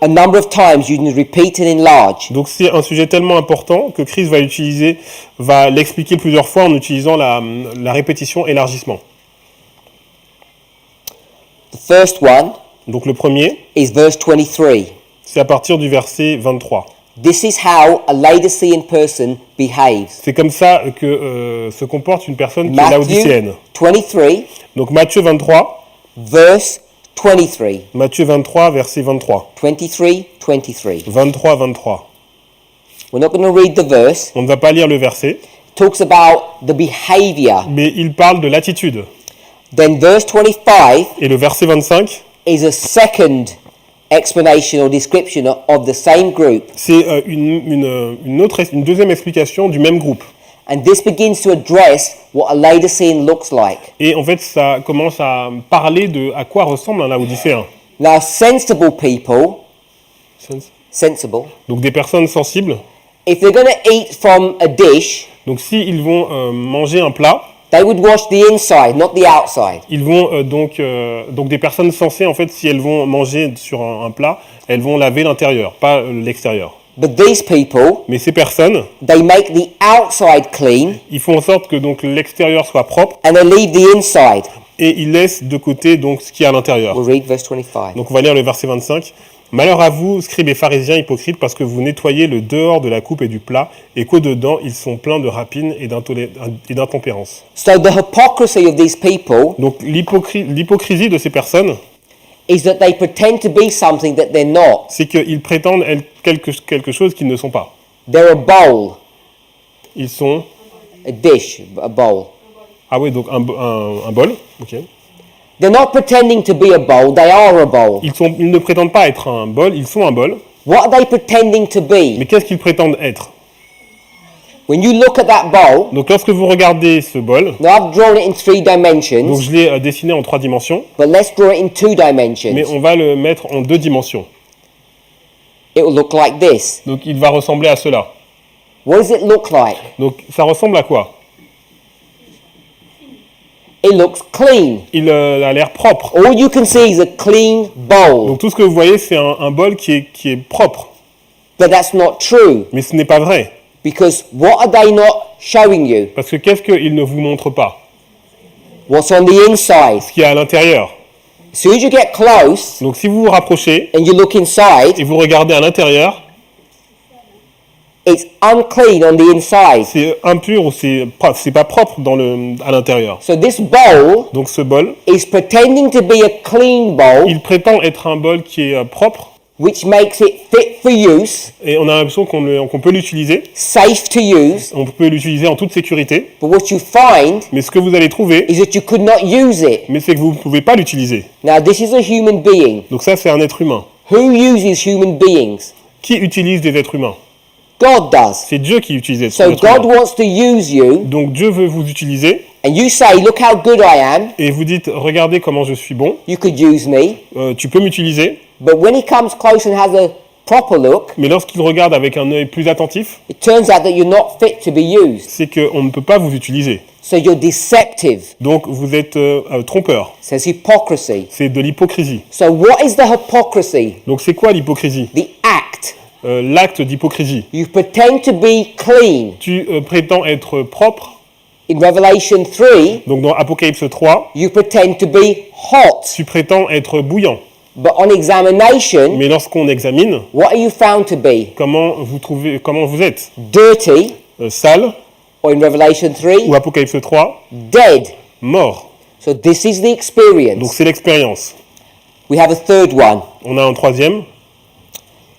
[SPEAKER 1] a number of times using repeat and enlarge.
[SPEAKER 2] Donc c'est un sujet tellement important que Christ va l'expliquer plusieurs fois en utilisant la répétition élargissement.
[SPEAKER 1] The first one
[SPEAKER 2] Donc le premier,
[SPEAKER 1] is verse 23.
[SPEAKER 2] c'est à partir du verset 23.
[SPEAKER 1] This is how a Laodicean person behaves.
[SPEAKER 2] C'est comme ça que se comporte une personne qui est
[SPEAKER 1] Matthew
[SPEAKER 2] laodicéenne.
[SPEAKER 1] 23,
[SPEAKER 2] Donc Matthieu 23,
[SPEAKER 1] verse 23.
[SPEAKER 2] Matthieu 23, verset 23.
[SPEAKER 1] 23, 23.
[SPEAKER 2] 23, 23.
[SPEAKER 1] We're not going to read the verse.
[SPEAKER 2] On ne va pas lire le verset,
[SPEAKER 1] It talks about the behavior.
[SPEAKER 2] mais il parle de l'attitude.
[SPEAKER 1] Then verse 25
[SPEAKER 2] Et le verset 25,
[SPEAKER 1] is a second explanation or description of the same group.
[SPEAKER 2] c'est une deuxième explication du même groupe.
[SPEAKER 1] And this begins to address what a Laodicean looks like.
[SPEAKER 2] Et en fait, ça commence à parler de à quoi ressemble un laodicéen.
[SPEAKER 1] Now, sensible people, sensible,
[SPEAKER 2] Donc des personnes sensibles.
[SPEAKER 1] if they're going to eat from a dish,
[SPEAKER 2] Donc s'ils vont manger un plat,
[SPEAKER 1] they would wash the inside, not the outside.
[SPEAKER 2] ils vont donc des personnes sensées, en fait, si elles vont manger sur un plat, elles vont laver l'intérieur, pas l'extérieur.
[SPEAKER 1] But these people,
[SPEAKER 2] Mais ces personnes,
[SPEAKER 1] they make the outside clean
[SPEAKER 2] ils font en sorte que donc l'extérieur soit propre
[SPEAKER 1] and they leave the inside.
[SPEAKER 2] et ils laissent de côté donc ce qu'il y a à l'intérieur.
[SPEAKER 1] We'll read verse 25.
[SPEAKER 2] Donc on va lire le verset 25. Malheur à vous, scribes et pharisiens hypocrites, parce que vous nettoyez le dehors de la coupe et du plat, et qu'au-dedans, ils sont pleins de rapine et d'intempérance.
[SPEAKER 1] So the hypocrisy of these people
[SPEAKER 2] Donc l'hypocrisie de ces personnes,
[SPEAKER 1] is that they pretend to be something that they're not.
[SPEAKER 2] c'est qu'ils prétendent être quelque chose qu'ils ne sont pas.
[SPEAKER 1] They're a bowl,
[SPEAKER 2] Ils sont...
[SPEAKER 1] a dish, a bowl.
[SPEAKER 2] Ah oui, donc un bol. Ok.
[SPEAKER 1] They're not pretending to be a bowl, they are a bowl.
[SPEAKER 2] Ils ne prétendent pas être un bol, ils sont un bol.
[SPEAKER 1] What are they pretending to be?
[SPEAKER 2] Mais qu'est-ce qu'ils prétendent être?
[SPEAKER 1] When you look at that bowl,
[SPEAKER 2] Donc lorsque vous regardez ce bol,
[SPEAKER 1] now I've drawn it in 3
[SPEAKER 2] donc
[SPEAKER 1] dimensions,
[SPEAKER 2] je l'ai dessiné en 3 dimensions,
[SPEAKER 1] but let's draw it in 2
[SPEAKER 2] mais
[SPEAKER 1] dimensions.
[SPEAKER 2] on va le mettre en 2 dimensions.
[SPEAKER 1] It will look like this.
[SPEAKER 2] Donc il va ressembler à cela.
[SPEAKER 1] What does it look like?
[SPEAKER 2] Donc ça ressemble à quoi?
[SPEAKER 1] It looks clean.
[SPEAKER 2] Il a l'air propre.
[SPEAKER 1] All you can see is a clean bowl.
[SPEAKER 2] Donc tout ce que vous voyez, c'est un bol qui est propre.
[SPEAKER 1] But that's not true.
[SPEAKER 2] Mais ce n'est pas vrai.
[SPEAKER 1] Because what are they not showing you?
[SPEAKER 2] Parce que qu'est-ce qu'ils ne vous montrent pas?
[SPEAKER 1] What's on the inside?
[SPEAKER 2] Ce qu'il y a à l'intérieur.
[SPEAKER 1] As soon as you get close
[SPEAKER 2] Donc si vous vous rapprochez
[SPEAKER 1] and you look inside,
[SPEAKER 2] et vous regardez à l'intérieur,
[SPEAKER 1] it's unclean on the inside.
[SPEAKER 2] c'est impur ou c'est pas propre à l'intérieur.
[SPEAKER 1] So this bowl
[SPEAKER 2] Donc ce bol,
[SPEAKER 1] is pretending to be a clean bowl,
[SPEAKER 2] il prétend être un bol qui est propre
[SPEAKER 1] which makes it fit for use,
[SPEAKER 2] et on a l'impression qu'on peut l'utiliser.
[SPEAKER 1] safe to use.
[SPEAKER 2] On peut l'utiliser en toute sécurité.
[SPEAKER 1] But what you find
[SPEAKER 2] Mais ce que vous allez trouver,
[SPEAKER 1] is that you could not use it.
[SPEAKER 2] mais c'est que vous ne pouvez pas l'utiliser.
[SPEAKER 1] Now, this is a human being.
[SPEAKER 2] Donc ça, c'est un être humain.
[SPEAKER 1] Who uses human beings?
[SPEAKER 2] Qui utilise des êtres humains?
[SPEAKER 1] God does.
[SPEAKER 2] C'est Dieu qui utilise des
[SPEAKER 1] So
[SPEAKER 2] êtres
[SPEAKER 1] God
[SPEAKER 2] humains.
[SPEAKER 1] wants to use you,
[SPEAKER 2] Donc Dieu veut vous utiliser
[SPEAKER 1] and you say, look how good I am.
[SPEAKER 2] et vous dites, regardez comment je suis bon,
[SPEAKER 1] You could use me.
[SPEAKER 2] tu peux m'utiliser.
[SPEAKER 1] But when he comes close and has proper look,
[SPEAKER 2] Mais lorsqu'il regarde avec un œil plus attentif,
[SPEAKER 1] it turns out that you're not fit to be used.
[SPEAKER 2] c'est qu'on ne peut pas vous utiliser.
[SPEAKER 1] So you're deceptive.
[SPEAKER 2] Donc vous êtes trompeur.
[SPEAKER 1] It says hypocrisy.
[SPEAKER 2] C'est de l'hypocrisie.
[SPEAKER 1] So what is the hypocrisy?
[SPEAKER 2] Donc c'est quoi l'hypocrisie?
[SPEAKER 1] The act.
[SPEAKER 2] L'acte d'hypocrisie.
[SPEAKER 1] You pretend to be clean.
[SPEAKER 2] Tu prétends être propre.
[SPEAKER 1] In Revelation 3,
[SPEAKER 2] Donc dans Apocalypse 3,
[SPEAKER 1] you pretend to be hot.
[SPEAKER 2] tu prétends être bouillant.
[SPEAKER 1] But on examination,
[SPEAKER 2] Mais lorsqu'on examine,
[SPEAKER 1] what are you found to be?
[SPEAKER 2] comment vous êtes?
[SPEAKER 1] Dirty,
[SPEAKER 2] Sale,
[SPEAKER 1] or in Revelation 3,
[SPEAKER 2] ou Apocalypse 3,
[SPEAKER 1] dead.
[SPEAKER 2] mort.
[SPEAKER 1] So this is the
[SPEAKER 2] Donc
[SPEAKER 1] experience.
[SPEAKER 2] c'est l'expérience.
[SPEAKER 1] We have a third one,
[SPEAKER 2] On a un troisième.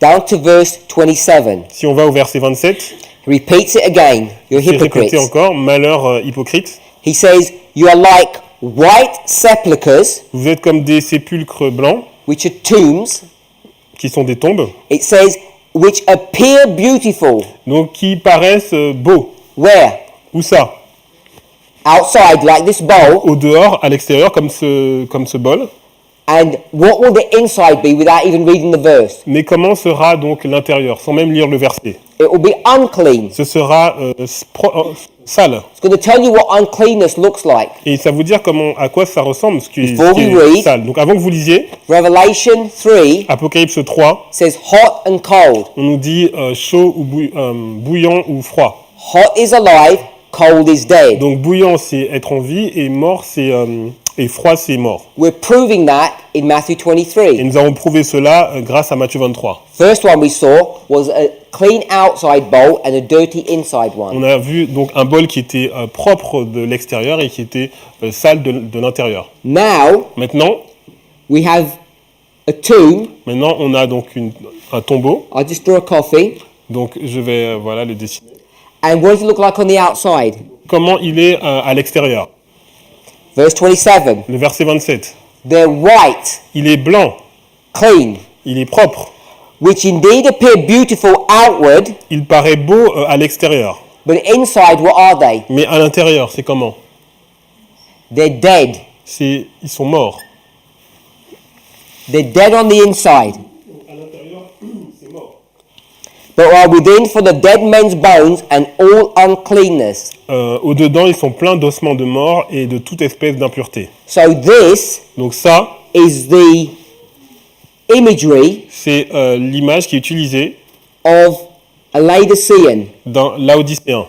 [SPEAKER 1] down to verse 27.
[SPEAKER 2] Si on va au verset 27,
[SPEAKER 1] He repeats it again. You're
[SPEAKER 2] c'est répété
[SPEAKER 1] hypocrites.
[SPEAKER 2] encore, malheur hypocrite.
[SPEAKER 1] He says, you are like white sepulchres,
[SPEAKER 2] Vous êtes comme des sépulcres blancs,
[SPEAKER 1] which are tombs.
[SPEAKER 2] qui sont des tombes,
[SPEAKER 1] It says, which appear beautiful.
[SPEAKER 2] donc qui paraissent beaux.
[SPEAKER 1] Where?
[SPEAKER 2] Où ça?
[SPEAKER 1] Outside, like this bowl.
[SPEAKER 2] Au dehors, à l'extérieur, comme ce bol.
[SPEAKER 1] And what will the inside be without even reading the verse?
[SPEAKER 2] Mais comment sera donc l'intérieur, sans même lire le verset?
[SPEAKER 1] It will be unclean.
[SPEAKER 2] Ce sera sale.
[SPEAKER 1] It's going to tell you what uncleanness looks like.
[SPEAKER 2] Et ça vous dire à quoi ça ressemble, ce qui
[SPEAKER 1] Before we read-
[SPEAKER 2] est sale. Donc avant que vous lisiez,
[SPEAKER 1] Revelation 3
[SPEAKER 2] Apocalypse 3,
[SPEAKER 1] says hot and cold.
[SPEAKER 2] on nous dit chaud ou bouillant ou froid.
[SPEAKER 1] Hot is alive, cold is dead.
[SPEAKER 2] Donc bouillant c'est être en vie et mort c'est et froid c'est mort.
[SPEAKER 1] We're proving that in Matthew
[SPEAKER 2] Et
[SPEAKER 1] 23.
[SPEAKER 2] nous avons prouvé cela grâce à Matthieu 23.
[SPEAKER 1] First one we saw was a clean outside bowl and a dirty inside one.
[SPEAKER 2] On a vu donc un bol qui était propre de l'extérieur et qui était sale de l'intérieur.
[SPEAKER 1] Now
[SPEAKER 2] Maintenant
[SPEAKER 1] we have a tomb.
[SPEAKER 2] on a donc un tombeau.
[SPEAKER 1] I just draw a coffee.
[SPEAKER 2] Donc je vais voilà le dessiner.
[SPEAKER 1] And what does it look like on the outside?
[SPEAKER 2] Comment il est à l'extérieur?
[SPEAKER 1] Verse 27.
[SPEAKER 2] Le verset 27.
[SPEAKER 1] They're white,
[SPEAKER 2] Il est blanc,
[SPEAKER 1] clean,
[SPEAKER 2] il est propre,
[SPEAKER 1] which indeed appear beautiful outward,
[SPEAKER 2] il paraît beau à l'extérieur.
[SPEAKER 1] but inside what are they?
[SPEAKER 2] Mais à l'intérieur, c'est comment?
[SPEAKER 1] They're dead.
[SPEAKER 2] Ils sont morts.
[SPEAKER 1] They're dead on the inside.
[SPEAKER 2] À l'intérieur, c'est mort.
[SPEAKER 1] But are within for the dead men's bones and all uncleanness.
[SPEAKER 2] Au-dedans, ils sont pleins d'ossements de mort et de toute espèce d'impureté.
[SPEAKER 1] So this
[SPEAKER 2] Donc ça,
[SPEAKER 1] is the imagery
[SPEAKER 2] c'est l'image qui est utilisée
[SPEAKER 1] of a Laodicean.
[SPEAKER 2] dans Laodicéen.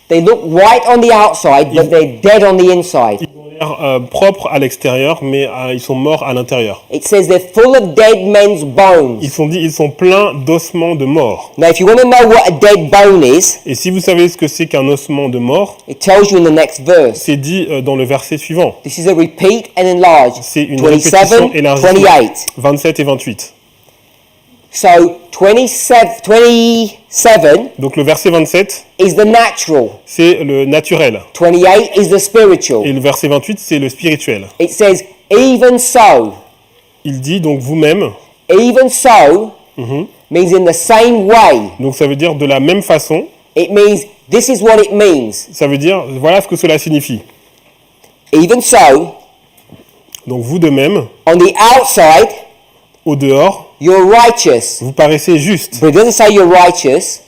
[SPEAKER 1] They look white on the outside, but they're dead on the inside.
[SPEAKER 2] Ils ont l'air propres à l'extérieur, mais ils sont morts à l'intérieur.
[SPEAKER 1] It says they're full of dead men's bones.
[SPEAKER 2] Ils sont pleins d'ossements de mort.
[SPEAKER 1] Now, if you want to know what a dead bone is,
[SPEAKER 2] Et si vous savez ce que c'est qu'un ossement de mort,
[SPEAKER 1] it tells you in the next verse.
[SPEAKER 2] c'est dit dans le verset suivant.
[SPEAKER 1] This is a repeat and enlarge.
[SPEAKER 2] C'est une
[SPEAKER 1] 27,
[SPEAKER 2] répétition élargie.
[SPEAKER 1] 28.
[SPEAKER 2] 27 et 28.
[SPEAKER 1] So 27
[SPEAKER 2] Donc le verset 27,
[SPEAKER 1] is the natural.
[SPEAKER 2] c'est le naturel.
[SPEAKER 1] 28 is the spiritual.
[SPEAKER 2] Et le verset 28, c'est le spirituel.
[SPEAKER 1] It says, even so.
[SPEAKER 2] Il dit donc vous-même,
[SPEAKER 1] Even so means in the same way.
[SPEAKER 2] donc ça veut dire de la même façon,
[SPEAKER 1] It means this is what it means.
[SPEAKER 2] ça veut dire voilà ce que cela signifie.
[SPEAKER 1] Even so,
[SPEAKER 2] Donc vous de même,
[SPEAKER 1] on the outside,
[SPEAKER 2] au dehors,
[SPEAKER 1] you're righteous.
[SPEAKER 2] vous paraissez juste.
[SPEAKER 1] But it doesn't say you're righteous.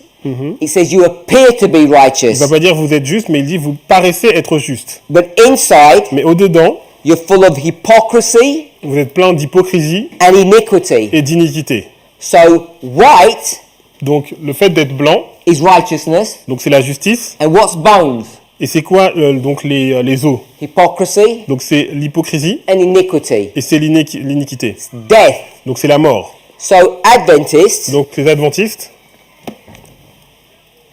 [SPEAKER 1] It says you appear to be
[SPEAKER 2] Il ne
[SPEAKER 1] righteous.
[SPEAKER 2] va pas dire vous êtes juste, mais il dit vous paraissez être juste.
[SPEAKER 1] But inside,
[SPEAKER 2] Mais au-dedans,
[SPEAKER 1] you're full of hypocrisy
[SPEAKER 2] vous êtes plein d'hypocrisie
[SPEAKER 1] and iniquity.
[SPEAKER 2] et d'iniquité.
[SPEAKER 1] So white
[SPEAKER 2] Donc le fait d'être blanc,
[SPEAKER 1] is righteousness.
[SPEAKER 2] donc c'est la justice.
[SPEAKER 1] And what's bones?
[SPEAKER 2] Et c'est quoi donc les os?
[SPEAKER 1] Hypocrisy
[SPEAKER 2] Donc c'est l'hypocrisie
[SPEAKER 1] and iniquity.
[SPEAKER 2] et c'est l'iniquité.
[SPEAKER 1] Death.
[SPEAKER 2] Donc c'est la mort.
[SPEAKER 1] So Adventists
[SPEAKER 2] Donc les adventistes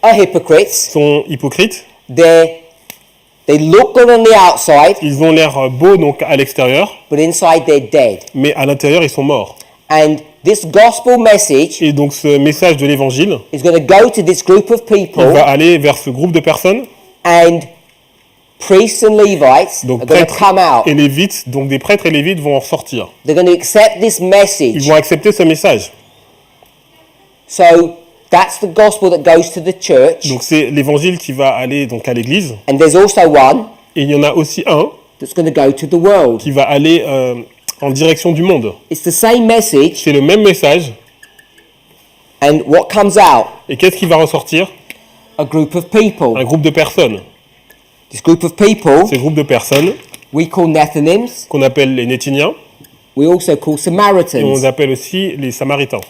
[SPEAKER 1] are hypocrites.
[SPEAKER 2] sont hypocrites.
[SPEAKER 1] They look good on the outside,
[SPEAKER 2] Ils ont l'air beaux donc à l'extérieur,
[SPEAKER 1] but inside they're dead.
[SPEAKER 2] mais à l'intérieur ils sont morts.
[SPEAKER 1] And this gospel message
[SPEAKER 2] Et donc ce message de l'évangile,
[SPEAKER 1] is going to go to this group of
[SPEAKER 2] il
[SPEAKER 1] people,
[SPEAKER 2] va aller vers ce groupe de personnes,
[SPEAKER 1] and priests and Levites
[SPEAKER 2] donc
[SPEAKER 1] are going to
[SPEAKER 2] prêtres
[SPEAKER 1] come out.
[SPEAKER 2] et lévites, donc des prêtres et lévites vont en sortir.
[SPEAKER 1] They're going to accept this
[SPEAKER 2] Ils
[SPEAKER 1] message.
[SPEAKER 2] vont accepter ce message.
[SPEAKER 1] So that's the gospel that goes to the church.
[SPEAKER 2] Donc c'est l'évangile qui va aller donc à l'église.
[SPEAKER 1] And there's also one
[SPEAKER 2] Et il y en a aussi un
[SPEAKER 1] that's going to go to the world.
[SPEAKER 2] qui va aller en direction du monde.
[SPEAKER 1] It's the same message,
[SPEAKER 2] C'est le même message,
[SPEAKER 1] And what comes out?
[SPEAKER 2] Et qu'est-ce qui va ressortir?
[SPEAKER 1] A group of people.
[SPEAKER 2] Un groupe de personnes.
[SPEAKER 1] This group of people
[SPEAKER 2] Ces groupes de personnes
[SPEAKER 1] we call Nethinims.
[SPEAKER 2] qu'on appelle les Nétiniens,
[SPEAKER 1] We also call
[SPEAKER 2] et on
[SPEAKER 1] Samaritans.
[SPEAKER 2] les appelle aussi les Samaritains.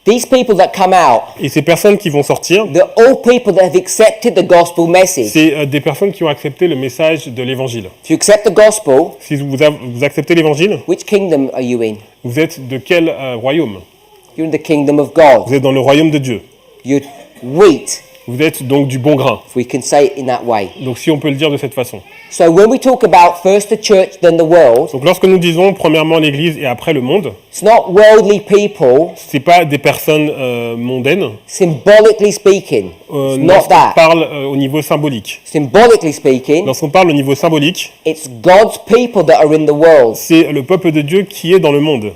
[SPEAKER 1] These people that come out,
[SPEAKER 2] Et ces personnes qui vont sortir,
[SPEAKER 1] they're all people that have accepted the gospel message.
[SPEAKER 2] c'est des personnes qui ont accepté le message de l'Évangile.
[SPEAKER 1] If you accept the gospel,
[SPEAKER 2] Si vous acceptez l'Évangile,
[SPEAKER 1] which kingdom are you in?
[SPEAKER 2] vous êtes de quel royaume?
[SPEAKER 1] You're in the kingdom of God.
[SPEAKER 2] Vous êtes dans le royaume de Dieu.
[SPEAKER 1] You're wheat,
[SPEAKER 2] Vous êtes donc du bon grain.
[SPEAKER 1] if we can say it in that way.
[SPEAKER 2] Donc si on peut le dire de cette façon.
[SPEAKER 1] So when we talk about first the church, then the world,
[SPEAKER 2] Donc lorsque nous disons premièrement l'Église et après le monde,
[SPEAKER 1] it's not worldly people,
[SPEAKER 2] c'est pas des personnes mondaines.
[SPEAKER 1] symbolically speaking. It's not
[SPEAKER 2] Lorsqu'on
[SPEAKER 1] that.
[SPEAKER 2] parle au niveau symbolique.
[SPEAKER 1] Symbolically speaking,
[SPEAKER 2] Lorsqu'on parle au niveau symbolique,
[SPEAKER 1] it's God's people that are in the world.
[SPEAKER 2] c'est le peuple de Dieu qui est dans le monde.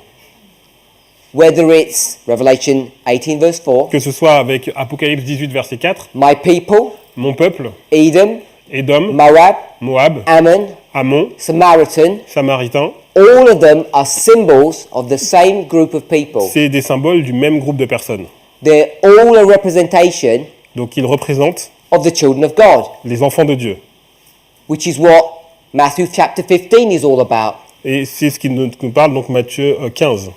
[SPEAKER 1] Whether it's Revelation 18 verse 4,
[SPEAKER 2] Que ce soit avec Apocalypse 18 verset 4,
[SPEAKER 1] my people,
[SPEAKER 2] mon peuple,
[SPEAKER 1] Edom,
[SPEAKER 2] Édom,
[SPEAKER 1] Moab,
[SPEAKER 2] Moab,
[SPEAKER 1] Ammon,
[SPEAKER 2] Ammon,
[SPEAKER 1] Samaritan,
[SPEAKER 2] Samaritain,
[SPEAKER 1] all of them are symbols of the same group of people.
[SPEAKER 2] c'est des symboles du même groupe de personnes.
[SPEAKER 1] They're all a representation
[SPEAKER 2] Donc ils représentent
[SPEAKER 1] of the children of God,
[SPEAKER 2] les enfants de Dieu.
[SPEAKER 1] which is what Matthew chapter 15 is all about.
[SPEAKER 2] Et c'est ce qui nous parle, donc Matthieu 15.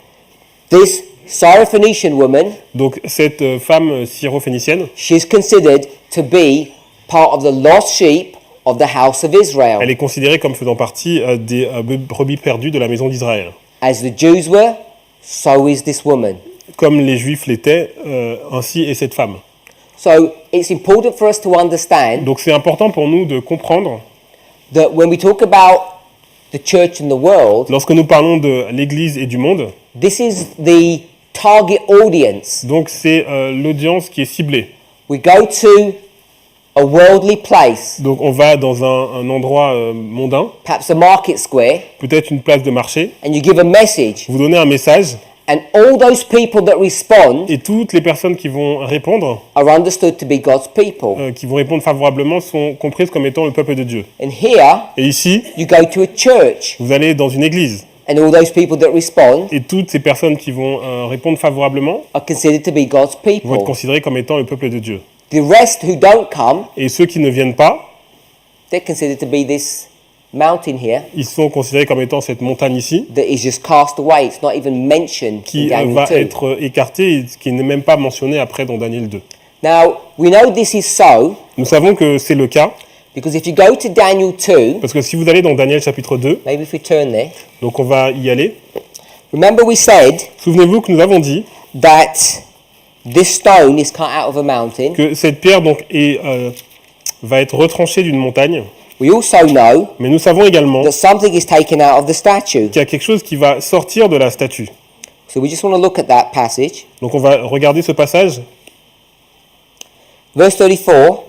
[SPEAKER 1] This Syrophoenician woman,
[SPEAKER 2] Donc cette femme syrophénicienne,
[SPEAKER 1] she's considered to be part of the lost sheep of the house of Israel.
[SPEAKER 2] elle est considérée comme faisant partie des brebis perdues de la maison d'Israël.
[SPEAKER 1] As the Jews were, so is this woman.
[SPEAKER 2] Comme les Juifs l'étaient, ainsi est cette femme.
[SPEAKER 1] So it's important for us to understand
[SPEAKER 2] Donc c'est important pour nous de comprendre,
[SPEAKER 1] that when we talk about the church and the world,
[SPEAKER 2] lorsque nous parlons de l'Église et du monde,
[SPEAKER 1] this is the target audience.
[SPEAKER 2] donc c'est l'audience qui est ciblée.
[SPEAKER 1] We go to a worldly place,
[SPEAKER 2] Donc on va dans un endroit mondain,
[SPEAKER 1] perhaps a market square,
[SPEAKER 2] peut-être une place de marché,
[SPEAKER 1] and you give a message,
[SPEAKER 2] vous donnez un message,
[SPEAKER 1] and all those people that respond
[SPEAKER 2] et toutes les personnes qui vont répondre,
[SPEAKER 1] are understood to be God's people.
[SPEAKER 2] qui vont répondre favorablement, sont comprises comme étant le peuple de Dieu.
[SPEAKER 1] And here,
[SPEAKER 2] Et ici,
[SPEAKER 1] you go to a church,
[SPEAKER 2] vous allez dans une église,
[SPEAKER 1] and all those people that respond
[SPEAKER 2] et toutes ces personnes qui vont répondre favorablement
[SPEAKER 1] are considered to be God's
[SPEAKER 2] vont être
[SPEAKER 1] people.
[SPEAKER 2] considérées comme étant le peuple de Dieu.
[SPEAKER 1] The rest who don't come,
[SPEAKER 2] Et ceux qui ne viennent pas,
[SPEAKER 1] they're considered to be this mountain here
[SPEAKER 2] ils sont considérés comme étant cette montagne ici,
[SPEAKER 1] that is just cast away. It's not even mentioned in
[SPEAKER 2] qui
[SPEAKER 1] Daniel
[SPEAKER 2] va
[SPEAKER 1] 2.
[SPEAKER 2] être écartée et qui n'est même pas mentionnée après dans Daniel 2.
[SPEAKER 1] Now, we know this is so
[SPEAKER 2] Nous savons que c'est le cas,
[SPEAKER 1] because if you go to Daniel 2,
[SPEAKER 2] parce que si vous allez dans Daniel chapitre 2,
[SPEAKER 1] maybe if we turn there,
[SPEAKER 2] donc on va y aller,
[SPEAKER 1] remember we said
[SPEAKER 2] souvenez-vous que nous avons dit
[SPEAKER 1] that this stone is cut out of a mountain.
[SPEAKER 2] que cette pierre donc va être retranchée d'une montagne,
[SPEAKER 1] We also know
[SPEAKER 2] mais nous savons également
[SPEAKER 1] that something is taken out of the statue.
[SPEAKER 2] qu'il y a quelque chose qui va sortir de la statue.
[SPEAKER 1] So we just want to look at that passage.
[SPEAKER 2] Donc on va regarder ce passage,
[SPEAKER 1] Verse 34,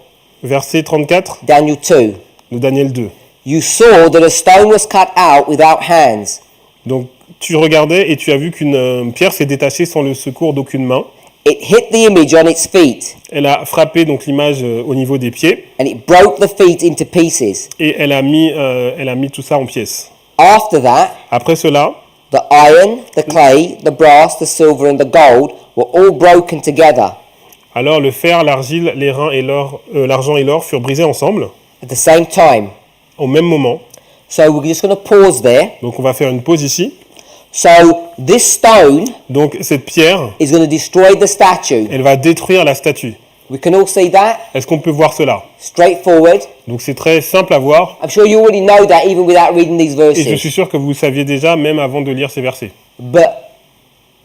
[SPEAKER 2] verset 34
[SPEAKER 1] Daniel 2.
[SPEAKER 2] de Daniel 2.
[SPEAKER 1] You saw that a stone was cut out without hands.
[SPEAKER 2] Donc tu regardais et tu as vu qu'une pierre s'est détachée sans le secours d'aucune main.
[SPEAKER 1] It hit the image on its feet,
[SPEAKER 2] Elle a frappé donc l'image au niveau des pieds
[SPEAKER 1] and it broke the feet into pieces.
[SPEAKER 2] et elle a mis tout ça en pièces.
[SPEAKER 1] After that,
[SPEAKER 2] Après cela,
[SPEAKER 1] the iron, the clay, the brass, the silver, and the gold were all broken together
[SPEAKER 2] alors le fer, l'argile, les reins et l'argent et l'or furent brisés ensemble
[SPEAKER 1] at the same time.
[SPEAKER 2] au même moment.
[SPEAKER 1] So we're just going to pause there.
[SPEAKER 2] Donc on va faire une pause ici.
[SPEAKER 1] So this stone
[SPEAKER 2] Donc cette pierre,
[SPEAKER 1] is going to destroy the statue.
[SPEAKER 2] elle va détruire la statue.
[SPEAKER 1] We can all see that.
[SPEAKER 2] Est-ce qu'on peut voir cela?
[SPEAKER 1] Straightforward.
[SPEAKER 2] Donc c'est très simple à voir
[SPEAKER 1] I'm sure you already know that even without reading these
[SPEAKER 2] et je
[SPEAKER 1] verses.
[SPEAKER 2] suis sûr que vous le saviez déjà même avant de lire ces versets.
[SPEAKER 1] But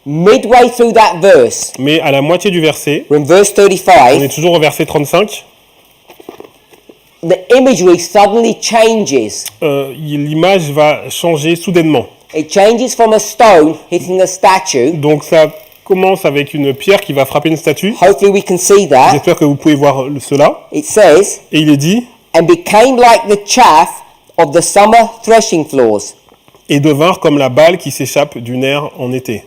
[SPEAKER 1] midway through that verse,
[SPEAKER 2] Mais à la moitié du verset,
[SPEAKER 1] we're in verse
[SPEAKER 2] on
[SPEAKER 1] 35,
[SPEAKER 2] est toujours au verset 35,
[SPEAKER 1] the imagery suddenly changes.
[SPEAKER 2] l'image va changer soudainement.
[SPEAKER 1] It changes from a stone hitting a statue.
[SPEAKER 2] Donc ça commence avec une pierre qui va frapper une statue.
[SPEAKER 1] Hopefully we can see that.
[SPEAKER 2] J'espère que vous pouvez voir cela.
[SPEAKER 1] It says,
[SPEAKER 2] Et il est dit,
[SPEAKER 1] and became like the chaff of the summer threshing floors.
[SPEAKER 2] et devinrent comme la balle qui s'échappe du nerf en été.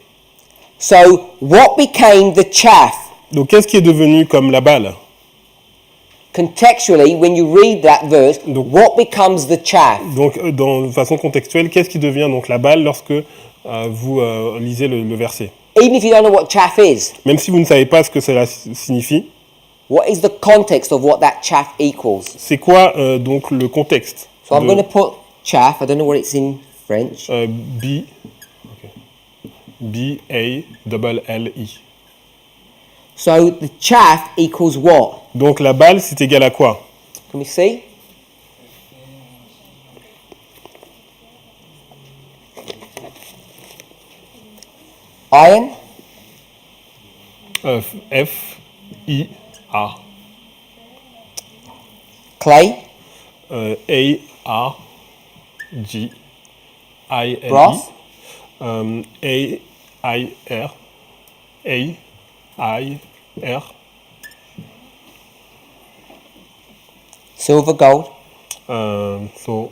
[SPEAKER 1] So what became the chaff?
[SPEAKER 2] Donc qu'est-ce qui est devenu comme la balle?
[SPEAKER 1] Contextually, when you read that verse,
[SPEAKER 2] Donc-
[SPEAKER 1] what becomes the chaff?
[SPEAKER 2] Donc de façon contextuelle, qu'est-ce qui devient donc la balle lorsque vous lisez le verset?
[SPEAKER 1] even if you don't know what chaff is,
[SPEAKER 2] Même si vous ne savez pas ce que cela signifie,
[SPEAKER 1] what is the context of what that chaff equals?
[SPEAKER 2] c'est quoi donc le contexte
[SPEAKER 1] So I'm
[SPEAKER 2] de,
[SPEAKER 1] going to put chaff. I don't know what it's in French.
[SPEAKER 2] B-A-L-L-I.
[SPEAKER 1] So the chaff equals what?
[SPEAKER 2] Donc la balle, c'est égal à quoi?
[SPEAKER 1] Can we see? Iron,
[SPEAKER 2] F-I-A.
[SPEAKER 1] clay,
[SPEAKER 2] A-R-G-I-L-I.
[SPEAKER 1] brass,
[SPEAKER 2] A-I-R. A-I-R.
[SPEAKER 1] silver, gold,
[SPEAKER 2] So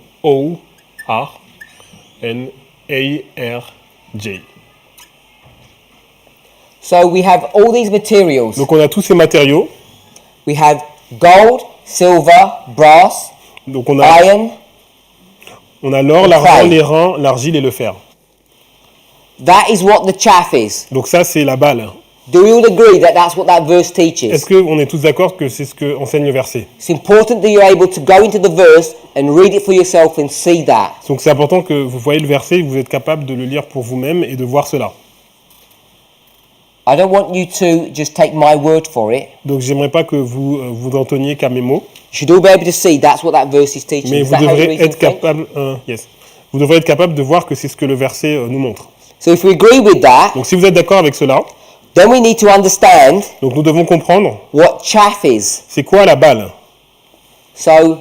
[SPEAKER 2] O-R-N-A-R-J.
[SPEAKER 1] So we have all these materials.
[SPEAKER 2] Donc on a tous ces matériaux.
[SPEAKER 1] We have gold, silver, brass,
[SPEAKER 2] Donc on a
[SPEAKER 1] iron.
[SPEAKER 2] l'or,
[SPEAKER 1] the
[SPEAKER 2] l'argent,
[SPEAKER 1] clay.
[SPEAKER 2] l'airain, l'argile et le fer.
[SPEAKER 1] That is what the chaff is.
[SPEAKER 2] Donc ça c'est la balle.
[SPEAKER 1] Do we all agree that that's what that verse
[SPEAKER 2] Est-ce
[SPEAKER 1] teaches?
[SPEAKER 2] qu'on est tous d'accord que c'est ce que enseigne le verset?
[SPEAKER 1] It's important that you're able to go into the verse and read it for yourself and see that.
[SPEAKER 2] Donc c'est important que vous voyez le verset, vous êtes capable de le lire pour vous-même et de voir cela.
[SPEAKER 1] I don't want you to just take my word for it.
[SPEAKER 2] Donc j'aimerais pas que vous vous en teniez qu'à mes mots,
[SPEAKER 1] You should all be able to see that's what that verse is teaching.
[SPEAKER 2] mais
[SPEAKER 1] Is
[SPEAKER 2] vous
[SPEAKER 1] that how you
[SPEAKER 2] devrez
[SPEAKER 1] read in
[SPEAKER 2] être
[SPEAKER 1] French?
[SPEAKER 2] capable, vous devrez être capable de voir que c'est ce que le verset nous montre.
[SPEAKER 1] So if we agree with that,
[SPEAKER 2] Donc si vous êtes d'accord avec cela,
[SPEAKER 1] then we need to understand
[SPEAKER 2] donc nous devons comprendre
[SPEAKER 1] what chaff is.
[SPEAKER 2] c'est quoi la balle.
[SPEAKER 1] So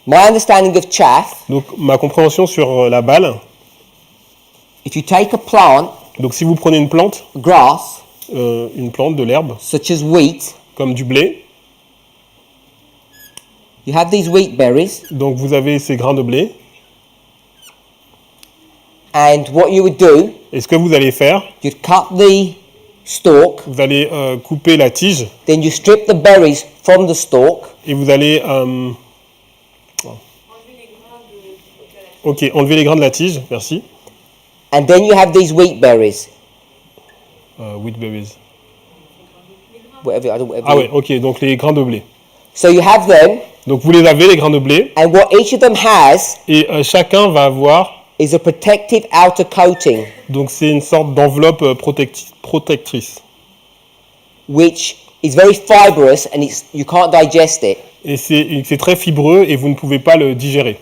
[SPEAKER 1] my understanding of chaff,
[SPEAKER 2] Donc ma compréhension sur la balle,
[SPEAKER 1] if you take a plant,
[SPEAKER 2] donc si vous prenez une plante,
[SPEAKER 1] grass,
[SPEAKER 2] une plante de l'herbe,
[SPEAKER 1] such as wheat,
[SPEAKER 2] comme du blé,
[SPEAKER 1] you have these wheat berries,
[SPEAKER 2] donc vous avez ces grains de blé,
[SPEAKER 1] and what you would do,
[SPEAKER 2] et ce que vous allez faire,
[SPEAKER 1] you'd cut the stalk,
[SPEAKER 2] vous allez couper la tige,
[SPEAKER 1] then you strip the berries from the stalk,
[SPEAKER 2] et vous allez enlever les grains de la tige, merci.
[SPEAKER 1] and then you have these wheat berries.
[SPEAKER 2] Wheat berries.
[SPEAKER 1] Whatever.
[SPEAKER 2] Ah ouais, ok, donc les grains de blé.
[SPEAKER 1] So you have them,
[SPEAKER 2] Donc vous les avez, les grains de blé,
[SPEAKER 1] and what each of them has
[SPEAKER 2] et chacun va avoir,
[SPEAKER 1] is a protective outer coating,
[SPEAKER 2] donc c'est une sorte d'enveloppe protectrice.
[SPEAKER 1] which is very fibrous and you can't digest it.
[SPEAKER 2] Et c'est très fibreux et vous ne pouvez pas le digérer.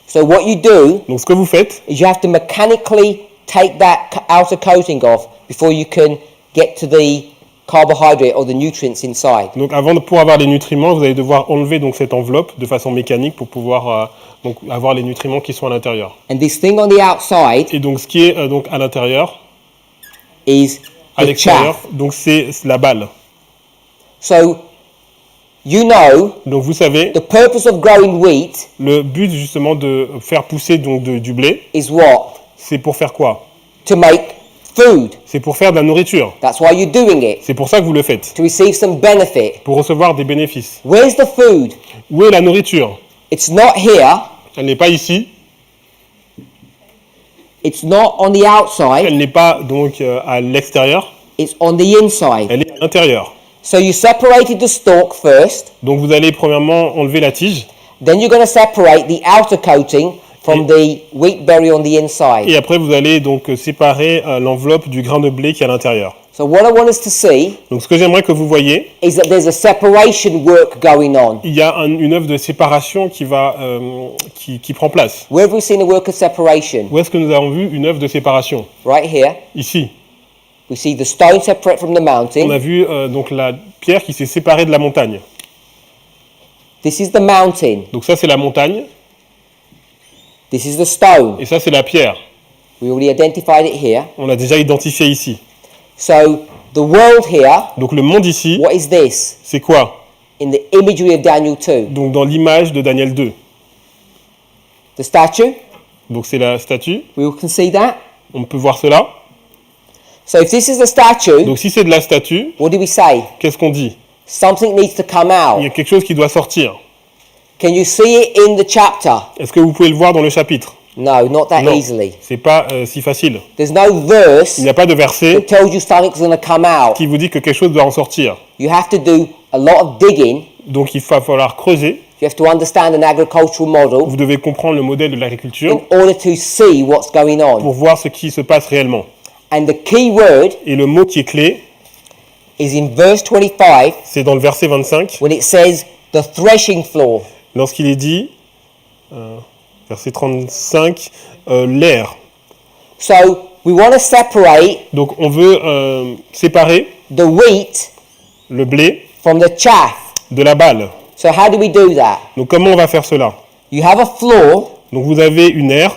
[SPEAKER 1] So what you do
[SPEAKER 2] Donc ce que vous faites,
[SPEAKER 1] is you have to mechanically take that outer coating off before you can get to the carbohydrate or the nutrients inside.
[SPEAKER 2] donc pour avoir les nutriments, vous allez devoir enlever donc cette enveloppe de façon mécanique pour pouvoir donc avoir les nutriments qui sont à l'intérieur.
[SPEAKER 1] And this thing on the outside
[SPEAKER 2] Et donc ce qui est donc à l'intérieur,
[SPEAKER 1] is
[SPEAKER 2] à
[SPEAKER 1] the
[SPEAKER 2] l'extérieur,
[SPEAKER 1] chaff.
[SPEAKER 2] donc c'est la balle.
[SPEAKER 1] So you know
[SPEAKER 2] Donc vous savez,
[SPEAKER 1] the purpose of growing wheat
[SPEAKER 2] le but justement de faire pousser donc du blé,
[SPEAKER 1] is what?
[SPEAKER 2] c'est pour faire quoi?
[SPEAKER 1] To make food.
[SPEAKER 2] C'est pour faire de la nourriture.
[SPEAKER 1] That's why you're doing it.
[SPEAKER 2] C'est pour ça que vous le faites,
[SPEAKER 1] To receive some benefit.
[SPEAKER 2] pour recevoir des bénéfices.
[SPEAKER 1] Where's the food?
[SPEAKER 2] Où est la nourriture?
[SPEAKER 1] It's not here.
[SPEAKER 2] Elle n'est pas ici,
[SPEAKER 1] It's not on the outside.
[SPEAKER 2] elle n'est pas donc à l'extérieur,
[SPEAKER 1] It's on the inside.
[SPEAKER 2] elle est à l'intérieur.
[SPEAKER 1] So you separated the stalk first.
[SPEAKER 2] Donc vous allez premièrement enlever la tige,
[SPEAKER 1] Then you're going to separate the outer coating from the wheat berry on the inside.
[SPEAKER 2] et après vous allez donc séparer l'enveloppe du grain de blé qui est à l'intérieur.
[SPEAKER 1] So what I want us to see
[SPEAKER 2] Donc ce que j'aimerais que vous voyez,
[SPEAKER 1] is that there's a separation work going on.
[SPEAKER 2] il y a une œuvre de séparation qui prend place.
[SPEAKER 1] Where have we seen a work of separation?
[SPEAKER 2] Où est-ce que nous avons vu une œuvre de séparation?
[SPEAKER 1] Right here.
[SPEAKER 2] Ici.
[SPEAKER 1] We see the stone separate from the
[SPEAKER 2] On a
[SPEAKER 1] mountain.
[SPEAKER 2] vu donc la pierre qui s'est séparée de la montagne.
[SPEAKER 1] This is the mountain.
[SPEAKER 2] Donc ça c'est la montagne,
[SPEAKER 1] This is the stone.
[SPEAKER 2] et ça c'est la pierre.
[SPEAKER 1] We already identified it here.
[SPEAKER 2] On l'a déjà identifié ici.
[SPEAKER 1] So the world here,
[SPEAKER 2] Donc le monde ici,
[SPEAKER 1] what is this?
[SPEAKER 2] c'est quoi?
[SPEAKER 1] In the imagery of Daniel 2.
[SPEAKER 2] Donc dans l'image de Daniel 2.
[SPEAKER 1] The statue,
[SPEAKER 2] Donc c'est la statue,
[SPEAKER 1] we all can see that.
[SPEAKER 2] on peut voir cela.
[SPEAKER 1] So if this is the statue,
[SPEAKER 2] Donc si c'est de la statue,
[SPEAKER 1] what do we say?
[SPEAKER 2] qu'est-ce qu'on dit?
[SPEAKER 1] Something needs to come
[SPEAKER 2] Il y
[SPEAKER 1] out.
[SPEAKER 2] a quelque chose qui doit sortir.
[SPEAKER 1] Can you see it in the chapter?
[SPEAKER 2] Est-ce que vous pouvez le voir dans le chapitre?
[SPEAKER 1] No, not that
[SPEAKER 2] Non,
[SPEAKER 1] easily.
[SPEAKER 2] c'est pas si facile.
[SPEAKER 1] There's no verse
[SPEAKER 2] Il n'y a pas de verset
[SPEAKER 1] that tells you something's going to come out.
[SPEAKER 2] qui vous dit que quelque chose doit en sortir.
[SPEAKER 1] You have to do a lot of digging.
[SPEAKER 2] Donc il va falloir creuser.
[SPEAKER 1] You have to understand an agricultural model
[SPEAKER 2] Vous devez comprendre le modèle de l'agriculture
[SPEAKER 1] in order to see what's going on.
[SPEAKER 2] pour voir ce qui se passe réellement.
[SPEAKER 1] And the key word
[SPEAKER 2] Et le mot qui est clé,
[SPEAKER 1] is in verse 25
[SPEAKER 2] c'est dans le verset 25,
[SPEAKER 1] when it says the threshing floor.
[SPEAKER 2] lorsqu'il est dit, verset 35, l'air.
[SPEAKER 1] So we want to separate
[SPEAKER 2] Donc on veut séparer
[SPEAKER 1] the wheat
[SPEAKER 2] le blé
[SPEAKER 1] from the chaff.
[SPEAKER 2] de la balle.
[SPEAKER 1] So how do we do that?
[SPEAKER 2] Donc comment on va faire cela?
[SPEAKER 1] You have a floor,
[SPEAKER 2] Donc vous avez une aire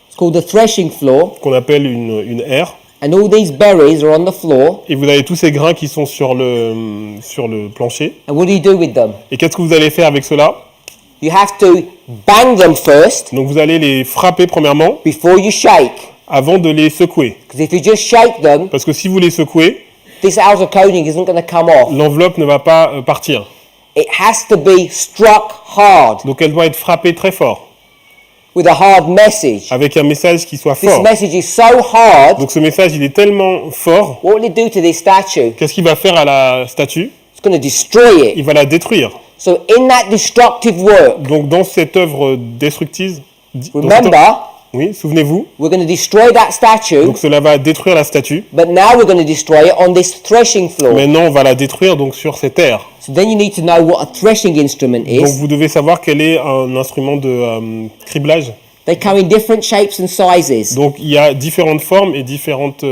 [SPEAKER 1] it's called the threshing floor,
[SPEAKER 2] qu'on appelle une aire,
[SPEAKER 1] and all these berries are on the floor.
[SPEAKER 2] et vous avez tous ces grains qui sont sur le plancher.
[SPEAKER 1] And what do you do with them?
[SPEAKER 2] Et qu'est-ce que vous allez faire avec cela?
[SPEAKER 1] You have to bang them first
[SPEAKER 2] Donc vous allez les frapper premièrement
[SPEAKER 1] before you shake.
[SPEAKER 2] avant de les secouer.
[SPEAKER 1] Because if you just shake them,
[SPEAKER 2] Parce que si vous les secouez,
[SPEAKER 1] this outer coating isn't going to come off.
[SPEAKER 2] l'enveloppe ne va pas partir.
[SPEAKER 1] It has to be struck hard
[SPEAKER 2] Donc elle doit être frappée très fort,
[SPEAKER 1] with a hard message.
[SPEAKER 2] avec un message qui soit
[SPEAKER 1] This
[SPEAKER 2] fort.
[SPEAKER 1] message is so hard,
[SPEAKER 2] Donc ce message, il est tellement fort,
[SPEAKER 1] what will it do to this statue?
[SPEAKER 2] qu'est-ce qu'il va faire à la statue?
[SPEAKER 1] It's going to destroy it.
[SPEAKER 2] Il va la détruire.
[SPEAKER 1] So in that destructive work,
[SPEAKER 2] Donc dans cette œuvre destructive,
[SPEAKER 1] remember,
[SPEAKER 2] oui, souvenez-vous,
[SPEAKER 1] we're going to destroy that statue,
[SPEAKER 2] donc cela va détruire la statue.
[SPEAKER 1] but now we're going to destroy it on this threshing floor.
[SPEAKER 2] Maintenant, on va la détruire donc sur cette aire.
[SPEAKER 1] So then you need to know what a threshing instrument
[SPEAKER 2] Donc
[SPEAKER 1] is.
[SPEAKER 2] vous devez savoir quel est un instrument de criblage.
[SPEAKER 1] They come in different shapes and sizes.
[SPEAKER 2] Donc il y a différentes formes et différentes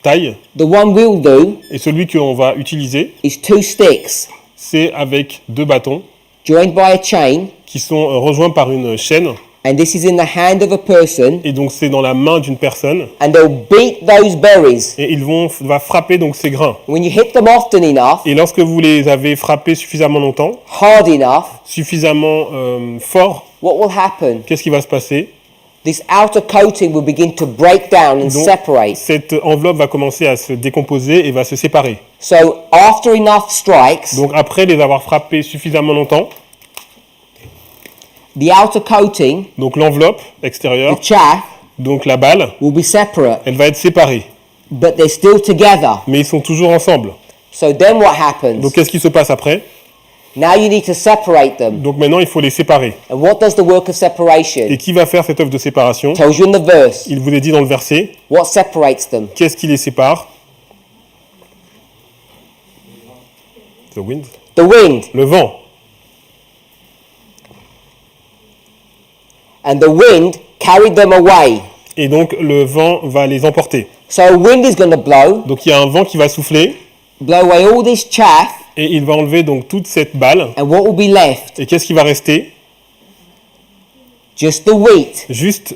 [SPEAKER 2] tailles.
[SPEAKER 1] The one we'll do
[SPEAKER 2] Et celui qu'on va utiliser,
[SPEAKER 1] is 2 sticks
[SPEAKER 2] c'est avec 2 bâtons
[SPEAKER 1] joined by a chain,
[SPEAKER 2] qui sont rejoints par une chaîne.
[SPEAKER 1] and this is in the hand of a person,
[SPEAKER 2] Et donc c'est dans la main d'une personne.
[SPEAKER 1] and they'll beat those berries.
[SPEAKER 2] Et va frapper donc ces grains.
[SPEAKER 1] When you hit them often enough,
[SPEAKER 2] Et lorsque vous les avez frappés suffisamment longtemps,
[SPEAKER 1] hard enough,
[SPEAKER 2] suffisamment fort,
[SPEAKER 1] what will happen?
[SPEAKER 2] qu'est-ce qui va se passer?
[SPEAKER 1] This outer coating will begin to break down and
[SPEAKER 2] Donc
[SPEAKER 1] separate.
[SPEAKER 2] cette enveloppe va commencer à se décomposer et va se séparer.
[SPEAKER 1] So after enough strikes,
[SPEAKER 2] Donc après les avoir frappés suffisamment longtemps,
[SPEAKER 1] the outer coating,
[SPEAKER 2] donc l'enveloppe extérieure,
[SPEAKER 1] the chaff,
[SPEAKER 2] donc la balle,
[SPEAKER 1] will be separate,
[SPEAKER 2] elle va être séparée.
[SPEAKER 1] but they're still together.
[SPEAKER 2] Mais ils sont toujours ensemble.
[SPEAKER 1] So then what happens?
[SPEAKER 2] Donc qu'est-ce qui se passe après?
[SPEAKER 1] Now you need to separate them.
[SPEAKER 2] Donc maintenant il faut les séparer.
[SPEAKER 1] And what does the work of separation?
[SPEAKER 2] Et qui va faire cette œuvre de séparation?
[SPEAKER 1] Tells you in the verse.
[SPEAKER 2] Il vous est dit dans le verset.
[SPEAKER 1] What separates them?
[SPEAKER 2] Qu'est-ce qui les sépare? The wind.
[SPEAKER 1] The wind.
[SPEAKER 2] Le vent.
[SPEAKER 1] And the wind carried them away.
[SPEAKER 2] Et donc le vent va les emporter.
[SPEAKER 1] So a wind is going to blow,
[SPEAKER 2] Donc il y a un vent qui va souffler
[SPEAKER 1] blow away all this chaff,
[SPEAKER 2] et il va enlever donc toute cette balle.
[SPEAKER 1] and what will be left?
[SPEAKER 2] Et qu'est-ce qui va rester?
[SPEAKER 1] Just the wheat.
[SPEAKER 2] Juste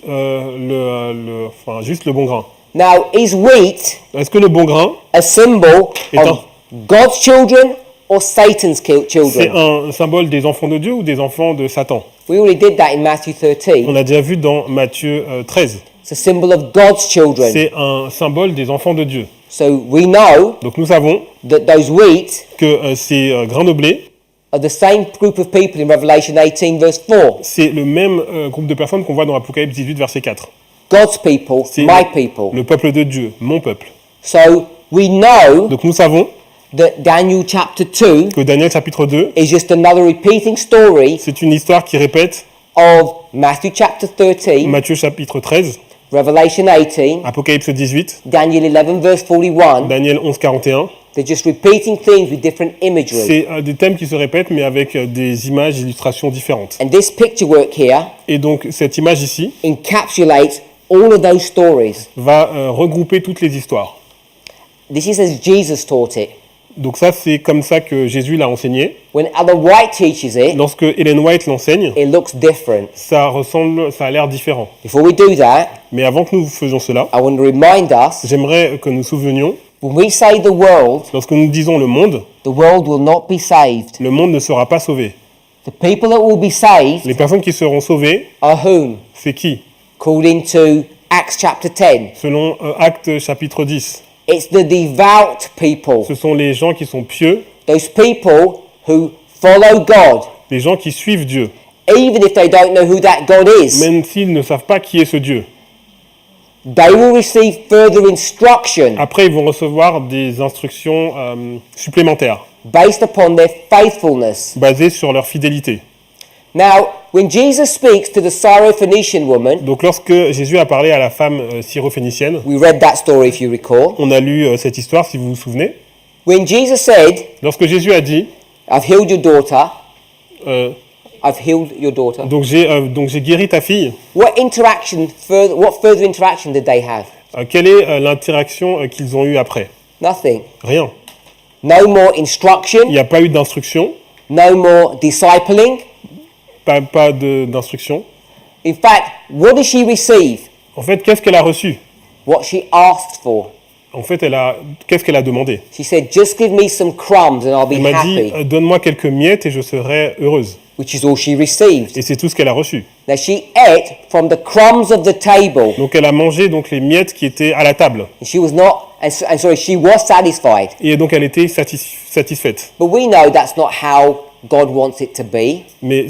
[SPEAKER 2] juste le bon grain.
[SPEAKER 1] Now, is wheat
[SPEAKER 2] Est-ce que le bon grain,
[SPEAKER 1] a symbol
[SPEAKER 2] Étant-
[SPEAKER 1] of God's children or Satan's
[SPEAKER 2] c'est
[SPEAKER 1] children?
[SPEAKER 2] un symbole des enfants de Dieu ou des enfants de Satan?
[SPEAKER 1] We already did that in Matthew 13.
[SPEAKER 2] On a déjà vu dans Matthieu 13.
[SPEAKER 1] It's a symbol of God's children.
[SPEAKER 2] C'est un symbole des enfants de Dieu.
[SPEAKER 1] So we know
[SPEAKER 2] Donc nous savons
[SPEAKER 1] that those wheat
[SPEAKER 2] que ces grains de blé,
[SPEAKER 1] are the same group of people in Revelation 18 verse 4.
[SPEAKER 2] c'est le même groupe de personnes qu'on voit dans Apocalypse 18, verset 4.
[SPEAKER 1] God's people,
[SPEAKER 2] C'est
[SPEAKER 1] my people.
[SPEAKER 2] le peuple de Dieu, mon peuple.
[SPEAKER 1] So we know
[SPEAKER 2] Donc nous savons
[SPEAKER 1] that Daniel chapter 2
[SPEAKER 2] que Daniel chapitre 2,
[SPEAKER 1] is just another repeating story
[SPEAKER 2] c'est une histoire qui répète
[SPEAKER 1] of Matthew chapter 13,
[SPEAKER 2] Matthieu chapitre 13,
[SPEAKER 1] Revelation 18,
[SPEAKER 2] Apocalypse 18,
[SPEAKER 1] Daniel 11 verse 41.
[SPEAKER 2] Daniel 11, 41.
[SPEAKER 1] They're just repeating things with different imagery.
[SPEAKER 2] C'est des thèmes qui se répètent mais avec des images, illustrations différentes.
[SPEAKER 1] And this picture work here
[SPEAKER 2] Et donc cette image ici
[SPEAKER 1] encapsulates all of those stories.
[SPEAKER 2] va regrouper toutes les histoires.
[SPEAKER 1] This is as Jesus taught it.
[SPEAKER 2] Donc ça c'est comme ça que Jésus l'a enseigné.
[SPEAKER 1] When Ellen White teaches it,
[SPEAKER 2] Lorsque Ellen White l'enseigne,
[SPEAKER 1] it looks different.
[SPEAKER 2] ça a l'air différent.
[SPEAKER 1] Before we do that,
[SPEAKER 2] Mais avant que nous faisions cela,
[SPEAKER 1] I want to remind us,
[SPEAKER 2] j'aimerais que nous souvenions,
[SPEAKER 1] when we say the world
[SPEAKER 2] lorsque nous disons le monde
[SPEAKER 1] will not be saved.
[SPEAKER 2] ne sera pas sauvé.
[SPEAKER 1] The people that will be saved
[SPEAKER 2] Les personnes qui seront sauvées,
[SPEAKER 1] are whom?
[SPEAKER 2] c'est qui?
[SPEAKER 1] According to Acts chapter 10.
[SPEAKER 2] Selon Actes chapitre 10,
[SPEAKER 1] It's the devout people.
[SPEAKER 2] ce sont les gens qui sont pieux,
[SPEAKER 1] Those people who follow God.
[SPEAKER 2] les gens qui suivent Dieu.
[SPEAKER 1] even if they don't know who that God is.
[SPEAKER 2] même s'ils ne savent pas qui est ce Dieu.
[SPEAKER 1] They will receive further instruction
[SPEAKER 2] Après, ils vont recevoir des instructions supplémentaires,
[SPEAKER 1] based upon their faithfulness.
[SPEAKER 2] basées sur leur fidélité.
[SPEAKER 1] Now, when Jesus speaks to the Syrophoenician woman,
[SPEAKER 2] Donc lorsque Jésus a parlé à la femme syrophénicienne,
[SPEAKER 1] we read that story if you recall.
[SPEAKER 2] on a lu cette histoire, si vous vous souvenez.
[SPEAKER 1] When Jesus said,
[SPEAKER 2] Lorsque Jésus a dit,
[SPEAKER 1] I've healed your daughter,
[SPEAKER 2] euh,
[SPEAKER 1] I've healed your daughter.
[SPEAKER 2] donc j'ai guéri ta fille,
[SPEAKER 1] What further interaction did they have?
[SPEAKER 2] quelle est l'interaction qu'ils ont eue après?
[SPEAKER 1] Nothing.
[SPEAKER 2] Rien.
[SPEAKER 1] No more
[SPEAKER 2] Il
[SPEAKER 1] instruction,
[SPEAKER 2] n'y a pas eu d'instruction,
[SPEAKER 1] no more discipling.
[SPEAKER 2] pas d'instruction.
[SPEAKER 1] In fact, what did she receive?
[SPEAKER 2] En fait, qu'est-ce qu'elle a reçu?
[SPEAKER 1] What she asked for.
[SPEAKER 2] En fait, qu'est-ce qu'elle a demandé?
[SPEAKER 1] She said, just give me some crumbs and I'll be
[SPEAKER 2] Elle m'a dit,
[SPEAKER 1] happy,
[SPEAKER 2] donne-moi quelques miettes et je serai heureuse.
[SPEAKER 1] which is all she received.
[SPEAKER 2] Et c'est tout ce qu'elle a reçu.
[SPEAKER 1] Now she ate from the crumbs of the table.
[SPEAKER 2] Donc elle a mangé donc les miettes qui étaient à la table.
[SPEAKER 1] And she was not, she was satisfied.
[SPEAKER 2] Et donc elle était satisfaite.
[SPEAKER 1] But we know that's not how God wants it to be.
[SPEAKER 2] Mais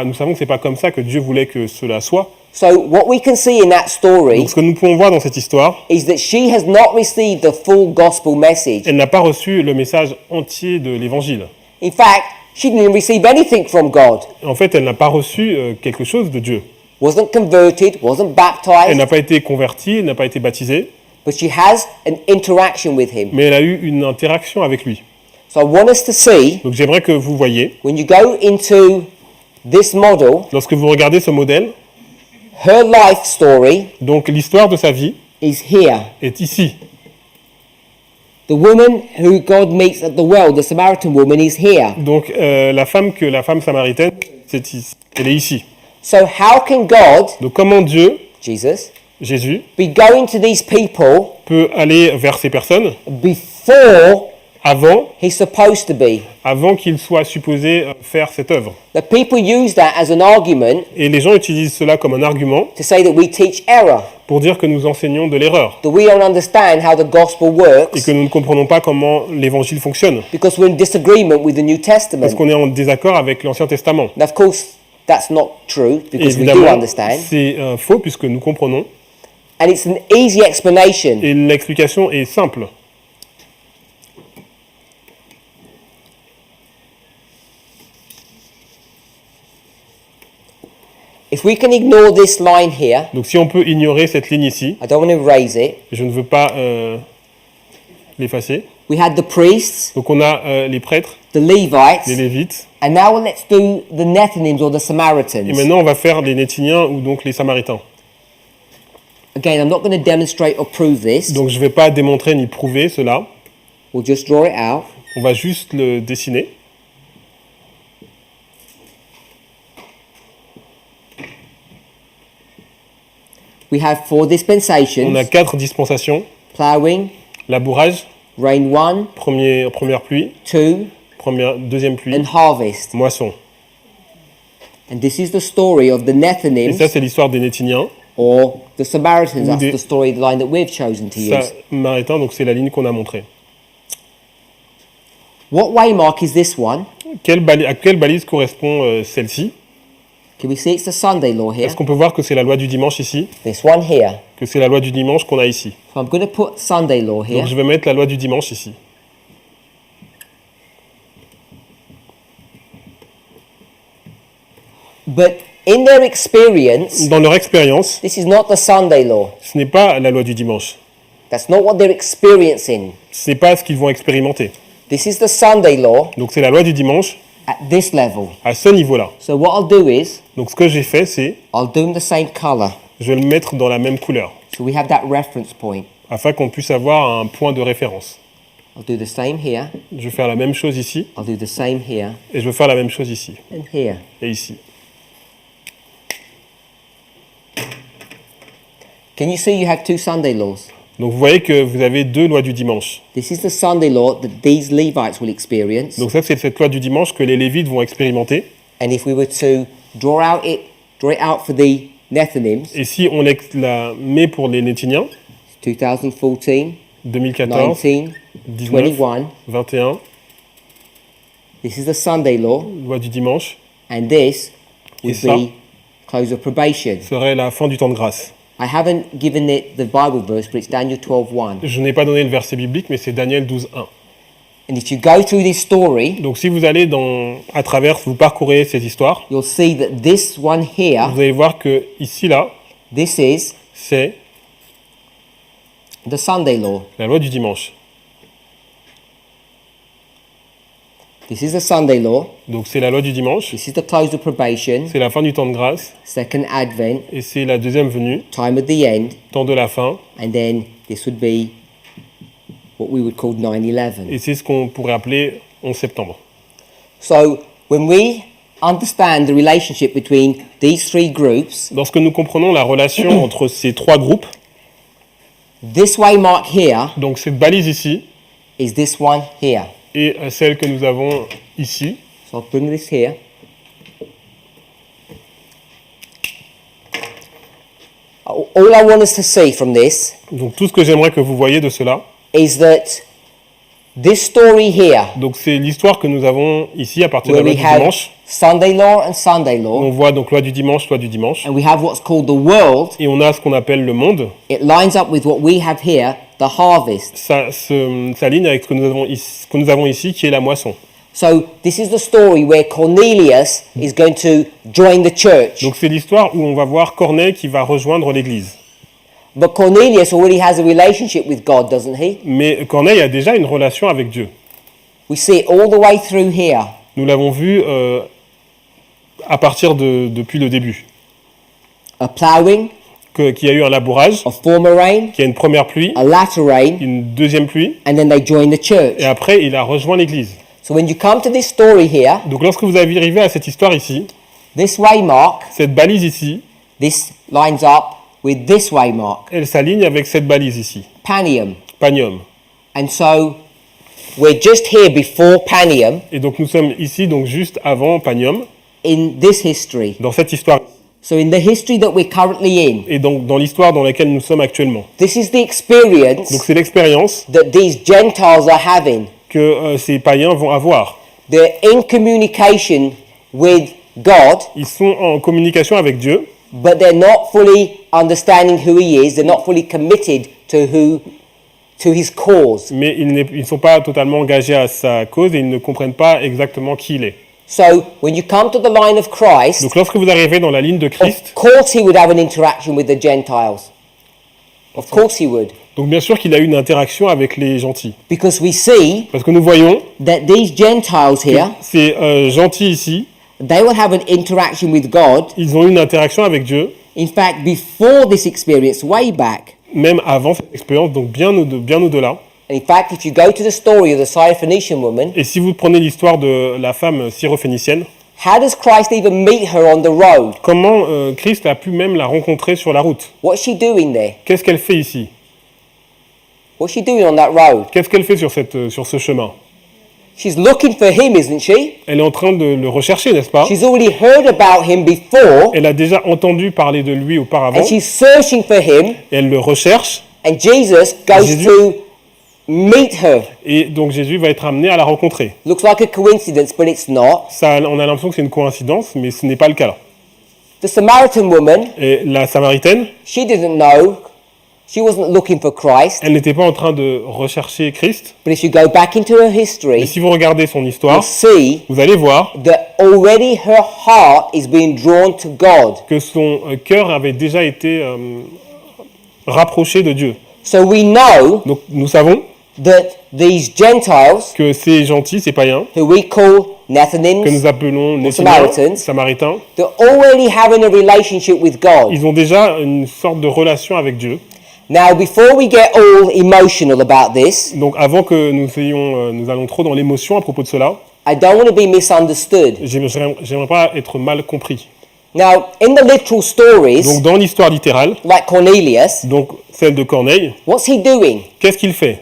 [SPEAKER 2] nous savons que c'est pas comme ça que Dieu voulait que cela soit.
[SPEAKER 1] So what we can see in that story
[SPEAKER 2] Donc ce que nous pouvons voir dans cette histoire,
[SPEAKER 1] is that she has not received the full gospel message.
[SPEAKER 2] elle n'a pas reçu le message entier de l'évangile.
[SPEAKER 1] In fact, she didn't receive anything from God.
[SPEAKER 2] En fait, elle n'a pas reçu quelque chose de Dieu.
[SPEAKER 1] Wasn't converted, wasn't
[SPEAKER 2] Elle
[SPEAKER 1] baptized,
[SPEAKER 2] n'a pas été convertie, elle n'a pas été baptisée,
[SPEAKER 1] but she has an interaction with him.
[SPEAKER 2] mais elle a eu une interaction avec lui.
[SPEAKER 1] So I want us to see,
[SPEAKER 2] Donc j'aimerais que vous voyiez,
[SPEAKER 1] when you go into this model,
[SPEAKER 2] lorsque vous regardez ce modèle,
[SPEAKER 1] her life story
[SPEAKER 2] donc l'histoire de sa vie
[SPEAKER 1] is here.
[SPEAKER 2] est ici.
[SPEAKER 1] The woman who God meets at the well, the Samaritan woman, is here.
[SPEAKER 2] Donc la femme samaritaine, elle est ici.
[SPEAKER 1] So how can God,
[SPEAKER 2] Donc comment Dieu,
[SPEAKER 1] Jesus,
[SPEAKER 2] Jésus,
[SPEAKER 1] be going to these people
[SPEAKER 2] peut aller vers ces personnes
[SPEAKER 1] before
[SPEAKER 2] avant
[SPEAKER 1] he's supposed to be?
[SPEAKER 2] qu'il soit supposé faire cette œuvre.
[SPEAKER 1] The people use that as an argument
[SPEAKER 2] Et les gens utilisent cela comme un argument
[SPEAKER 1] to say that we teach error,
[SPEAKER 2] pour dire que nous enseignons de l'erreur
[SPEAKER 1] that we don't understand how the gospel
[SPEAKER 2] et
[SPEAKER 1] works
[SPEAKER 2] que nous ne comprenons pas comment l'évangile fonctionne,
[SPEAKER 1] because we're in disagreement with the New
[SPEAKER 2] parce
[SPEAKER 1] Testament.
[SPEAKER 2] qu'on est en désaccord avec l'Ancien Testament.
[SPEAKER 1] And of course, that's not true
[SPEAKER 2] Et
[SPEAKER 1] because we do
[SPEAKER 2] évidemment,
[SPEAKER 1] understand.
[SPEAKER 2] c'est faux puisque nous comprenons.
[SPEAKER 1] And it's an easy explanation.
[SPEAKER 2] Et l'explication est simple.
[SPEAKER 1] If we can ignore this line here,
[SPEAKER 2] Donc si on peut ignorer cette ligne ici,
[SPEAKER 1] I don't want to erase it.
[SPEAKER 2] je ne veux pas l'effacer.
[SPEAKER 1] We had the priests,
[SPEAKER 2] Donc on a les prêtres,
[SPEAKER 1] the Levites,
[SPEAKER 2] les Lévites,
[SPEAKER 1] and now let's do the Nethinims or the
[SPEAKER 2] et
[SPEAKER 1] Samaritans.
[SPEAKER 2] maintenant on va faire les Nétiniens ou donc les Samaritains.
[SPEAKER 1] Again, I'm not going to demonstrate or prove this.
[SPEAKER 2] Donc je ne vais pas démontrer ni prouver cela,
[SPEAKER 1] We'll just draw it out.
[SPEAKER 2] on va juste le dessiner.
[SPEAKER 1] We have 4
[SPEAKER 2] On a
[SPEAKER 1] dispensations:
[SPEAKER 2] 4 dispensations,
[SPEAKER 1] plowing,
[SPEAKER 2] labourage,
[SPEAKER 1] rain 1,
[SPEAKER 2] première pluie,
[SPEAKER 1] 2,
[SPEAKER 2] deuxième pluie,
[SPEAKER 1] and harvest.
[SPEAKER 2] moisson.
[SPEAKER 1] And this is the story of the
[SPEAKER 2] Et
[SPEAKER 1] Nethinims
[SPEAKER 2] ça c'est l'histoire des Nétiniens,
[SPEAKER 1] or the Samaritans. That's
[SPEAKER 2] des-
[SPEAKER 1] the storyline that we've chosen to use.
[SPEAKER 2] Samaritains, donc c'est la ligne qu'on a montrée.
[SPEAKER 1] What waymark is this one?
[SPEAKER 2] À quelle balise correspond celle-ci?
[SPEAKER 1] Can we see it's the Sunday law here?
[SPEAKER 2] Est-ce qu'on peut voir que c'est la loi du dimanche ici?
[SPEAKER 1] This one here.
[SPEAKER 2] Que c'est la loi du dimanche qu'on a ici?
[SPEAKER 1] So I'm going to put Sunday law here.
[SPEAKER 2] Donc je vais mettre la loi du dimanche ici.
[SPEAKER 1] But in their experience,
[SPEAKER 2] Dans leur expérience,
[SPEAKER 1] this is not the Sunday law.
[SPEAKER 2] ce n'est pas la loi du dimanche.
[SPEAKER 1] That's not what they're experiencing.
[SPEAKER 2] Ce n'est pas ce qu'ils vont expérimenter.
[SPEAKER 1] This is the Sunday law
[SPEAKER 2] Donc c'est la loi du dimanche
[SPEAKER 1] at this level.
[SPEAKER 2] à ce niveau-là.
[SPEAKER 1] So what I'll do is,
[SPEAKER 2] Donc ce que j'ai fait, c'est
[SPEAKER 1] I'll do them the same color.
[SPEAKER 2] je vais le mettre dans la même couleur,
[SPEAKER 1] So we have that reference point.
[SPEAKER 2] afin qu'on puisse avoir un point de référence.
[SPEAKER 1] I'll do the same here.
[SPEAKER 2] Je vais faire la même chose ici,
[SPEAKER 1] I'll do the same here
[SPEAKER 2] et je vais faire la même chose ici,
[SPEAKER 1] and here.
[SPEAKER 2] et ici.
[SPEAKER 1] Can you see you have 2 Sunday laws?
[SPEAKER 2] Donc vous voyez que vous avez 2 lois du dimanche.
[SPEAKER 1] This is the Sunday law that these Levites will experience.
[SPEAKER 2] Donc ça, c'est cette loi du dimanche que les Lévites vont expérimenter.
[SPEAKER 1] And if we were to draw it out for the Nethinims,
[SPEAKER 2] Et si on la met pour les Nétiniens,
[SPEAKER 1] 2014,
[SPEAKER 2] 2014,
[SPEAKER 1] 19,
[SPEAKER 2] 19,
[SPEAKER 1] 21,
[SPEAKER 2] 21,
[SPEAKER 1] this is the Sunday law,
[SPEAKER 2] loi du dimanche,
[SPEAKER 1] and this would
[SPEAKER 2] ça-
[SPEAKER 1] be close of probation.
[SPEAKER 2] serait la fin du temps de grâce.
[SPEAKER 1] I haven't given it the Bible verse, but it's Daniel 12:1.
[SPEAKER 2] Je n'ai pas donné le verset biblique, mais c'est Daniel 12:1.
[SPEAKER 1] And if you go through this story,
[SPEAKER 2] Donc si vous allez à travers, vous parcourez cette histoire,
[SPEAKER 1] you'll see that this one here,
[SPEAKER 2] vous allez voir que ici, là,
[SPEAKER 1] this is
[SPEAKER 2] c'est
[SPEAKER 1] the Sunday law.
[SPEAKER 2] la loi du dimanche.
[SPEAKER 1] This is the Sunday law.
[SPEAKER 2] Donc c'est la loi du dimanche,
[SPEAKER 1] This is the close of probation,
[SPEAKER 2] c'est la fin du temps de grâce,
[SPEAKER 1] second advent,
[SPEAKER 2] et c'est la deuxième venue,
[SPEAKER 1] time of the end,
[SPEAKER 2] temps de la fin,
[SPEAKER 1] and then this would be what we would call 9/11.
[SPEAKER 2] et c'est ce qu'on pourrait appeler 11 septembre.
[SPEAKER 1] So when we understand the relationship between these three groups,
[SPEAKER 2] Lorsque nous comprenons la relation entre ces trois groupes,
[SPEAKER 1] this waymark here
[SPEAKER 2] donc cette balise ici,
[SPEAKER 1] is this one here.
[SPEAKER 2] et celle que nous avons ici,
[SPEAKER 1] So I'll bring this here. All I want us to see from this
[SPEAKER 2] donc tout ce que j'aimerais que vous voyez de cela,
[SPEAKER 1] is that this story here,
[SPEAKER 2] donc c'est l'histoire que nous avons ici à partir de
[SPEAKER 1] where
[SPEAKER 2] la
[SPEAKER 1] we
[SPEAKER 2] loi du
[SPEAKER 1] have
[SPEAKER 2] dimanche.
[SPEAKER 1] Sunday law and Sunday
[SPEAKER 2] On
[SPEAKER 1] law,
[SPEAKER 2] voit donc loi du dimanche,
[SPEAKER 1] and we have what's called the world,
[SPEAKER 2] et on a ce qu'on appelle le monde.
[SPEAKER 1] it lines up with what we have here, the harvest.
[SPEAKER 2] Ça s'aligne avec ce que nous avons ici, qui est la moisson.
[SPEAKER 1] So this is the story where Cornelius is going to join the church.
[SPEAKER 2] Donc c'est l'histoire où on va voir Corneille qui va rejoindre l'église.
[SPEAKER 1] But Cornelius already has a relationship with God, doesn't he?
[SPEAKER 2] Mais Corneille a déjà une relation avec Dieu.
[SPEAKER 1] We see it all the way through here.
[SPEAKER 2] Nous l'avons vu à partir depuis le début.
[SPEAKER 1] A ploughing,
[SPEAKER 2] Qu'il y a eu un labourage,
[SPEAKER 1] a former rain,
[SPEAKER 2] qu'il y a une première pluie,
[SPEAKER 1] a latter rain,
[SPEAKER 2] une deuxième pluie,
[SPEAKER 1] and then they join the church.
[SPEAKER 2] et après il a rejoint l'église.
[SPEAKER 1] So when you come to this story here,
[SPEAKER 2] Donc lorsque vous arrivez à cette histoire ici,
[SPEAKER 1] this waymark,
[SPEAKER 2] cette balise ici,
[SPEAKER 1] this lines up with this waymark,
[SPEAKER 2] elle s'aligne avec cette balise ici,
[SPEAKER 1] Panium.
[SPEAKER 2] Panium.
[SPEAKER 1] And so we're just here before Panium
[SPEAKER 2] Et donc nous sommes ici donc juste avant Panium,
[SPEAKER 1] in this history.
[SPEAKER 2] dans cette histoire.
[SPEAKER 1] So in the history that we're currently in,
[SPEAKER 2] Et donc dans l'histoire dans laquelle nous sommes actuellement.
[SPEAKER 1] this is the experience
[SPEAKER 2] Donc c'est l'expérience
[SPEAKER 1] that these Gentiles are having.
[SPEAKER 2] que ces païens vont avoir.
[SPEAKER 1] They're in communication with God,
[SPEAKER 2] Ils sont en communication avec Dieu,
[SPEAKER 1] but they're not fully understanding who He is. They're not fully committed to His cause.
[SPEAKER 2] mais ils ne sont pas totalement engagés à sa cause et ils ne comprennent pas exactement qui il est.
[SPEAKER 1] So when you come to the line of Christ,
[SPEAKER 2] Donc lorsque vous arrivez dans la ligne de
[SPEAKER 1] of
[SPEAKER 2] Christ,
[SPEAKER 1] course He would have an interaction with the Gentiles. Of course He would.
[SPEAKER 2] donc bien sûr qu'il a eu une interaction avec les gentils.
[SPEAKER 1] Because we see
[SPEAKER 2] Parce que nous voyons,
[SPEAKER 1] that these Gentiles here,
[SPEAKER 2] ces gentils ici,
[SPEAKER 1] they will have an interaction with God.
[SPEAKER 2] ils ont eu une interaction avec Dieu,
[SPEAKER 1] In fact, before this experience, way back.
[SPEAKER 2] même avant cette expérience, donc bien au-delà.
[SPEAKER 1] And in fact, if you go to the story of the Syrophoenician woman,
[SPEAKER 2] Et si vous prenez l'histoire de la femme syrophénicienne,
[SPEAKER 1] how does Christ even meet her on the road?
[SPEAKER 2] comment Christ a pu même la rencontrer sur la route?
[SPEAKER 1] What's she doing there?
[SPEAKER 2] Qu'est-ce qu'elle fait ici?
[SPEAKER 1] What's she doing on that road?
[SPEAKER 2] Qu'est-ce qu'elle fait sur ce chemin?
[SPEAKER 1] She's looking for him, isn't she?
[SPEAKER 2] Elle est en train de le rechercher, n'est-ce pas?
[SPEAKER 1] She's already heard about him before,
[SPEAKER 2] Elle a déjà entendu parler de lui auparavant,
[SPEAKER 1] and she's searching for him,
[SPEAKER 2] et elle le recherche,
[SPEAKER 1] and Jesus goes
[SPEAKER 2] Jésus.
[SPEAKER 1] to meet her.
[SPEAKER 2] et donc Jésus va être amené à la rencontrer.
[SPEAKER 1] Looks like a coincidence, but it's not.
[SPEAKER 2] Ça, on a l'impression que c'est une coïncidence, mais ce n'est pas le cas.
[SPEAKER 1] The Samaritan woman,
[SPEAKER 2] Et la Samaritaine,
[SPEAKER 1] she didn't know. She wasn't looking for Christ.
[SPEAKER 2] elle n'était pas en train de rechercher Christ,
[SPEAKER 1] But if you go back into her
[SPEAKER 2] mais
[SPEAKER 1] history,
[SPEAKER 2] si vous regardez son
[SPEAKER 1] you'll
[SPEAKER 2] histoire,
[SPEAKER 1] see
[SPEAKER 2] vous allez voir
[SPEAKER 1] that already her heart is being drawn to God.
[SPEAKER 2] que son cœur avait déjà été rapproché de Dieu.
[SPEAKER 1] So we know
[SPEAKER 2] Donc nous savons
[SPEAKER 1] that these Gentiles,
[SPEAKER 2] que ces gentils, ces païens,
[SPEAKER 1] who we call
[SPEAKER 2] que
[SPEAKER 1] Nathanims,
[SPEAKER 2] nous appelons les
[SPEAKER 1] Samaritans.
[SPEAKER 2] Samaritains,
[SPEAKER 1] they're already having a relationship with God.
[SPEAKER 2] ils ont déjà une sorte de relation avec Dieu.
[SPEAKER 1] Now, before we get all emotional about this,
[SPEAKER 2] Donc avant que nous allons trop dans l'émotion à propos de cela,
[SPEAKER 1] I don't want to be misunderstood.
[SPEAKER 2] j'aimerais pas être mal compris.
[SPEAKER 1] Now, in the literal stories,
[SPEAKER 2] Donc dans l'histoire littérale,
[SPEAKER 1] like Cornelius,
[SPEAKER 2] donc celle de Corneille,
[SPEAKER 1] what's he doing?
[SPEAKER 2] qu'est-ce qu'il fait?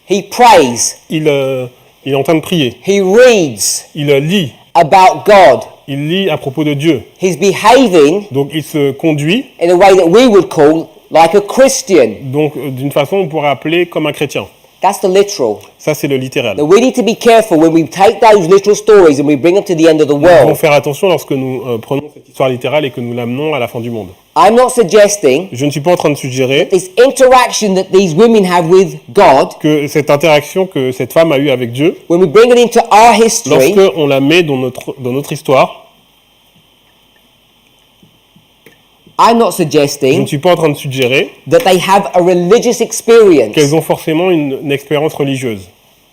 [SPEAKER 1] He prays,
[SPEAKER 2] Il est en train de prier,
[SPEAKER 1] he reads
[SPEAKER 2] il lit,
[SPEAKER 1] about God.
[SPEAKER 2] il lit à propos de Dieu.
[SPEAKER 1] He's behaving
[SPEAKER 2] Donc il se conduit,
[SPEAKER 1] in a way that we would call like a Christian.
[SPEAKER 2] donc d'une façon on pourrait appeler comme un chrétien.
[SPEAKER 1] That's the literal.
[SPEAKER 2] Ça, c'est le littéral.
[SPEAKER 1] Now we need to be careful when we take those literal stories and we bring them to the end of the
[SPEAKER 2] Nous devons
[SPEAKER 1] world.
[SPEAKER 2] faire attention lorsque nous prenons cette histoire littérale et que nous l'amenons à la fin du monde.
[SPEAKER 1] I'm not suggesting
[SPEAKER 2] Je ne suis pas en train de suggérer
[SPEAKER 1] this interaction that these women have with God,
[SPEAKER 2] que cette interaction que cette femme a eue avec Dieu,
[SPEAKER 1] when we bring it into our history,
[SPEAKER 2] lorsqu'on la met dans notre histoire,
[SPEAKER 1] I'm not
[SPEAKER 2] je ne
[SPEAKER 1] suggesting
[SPEAKER 2] suis pas en train de suggérer
[SPEAKER 1] that they have a religious experience.
[SPEAKER 2] qu'elles ont forcément une expérience religieuse.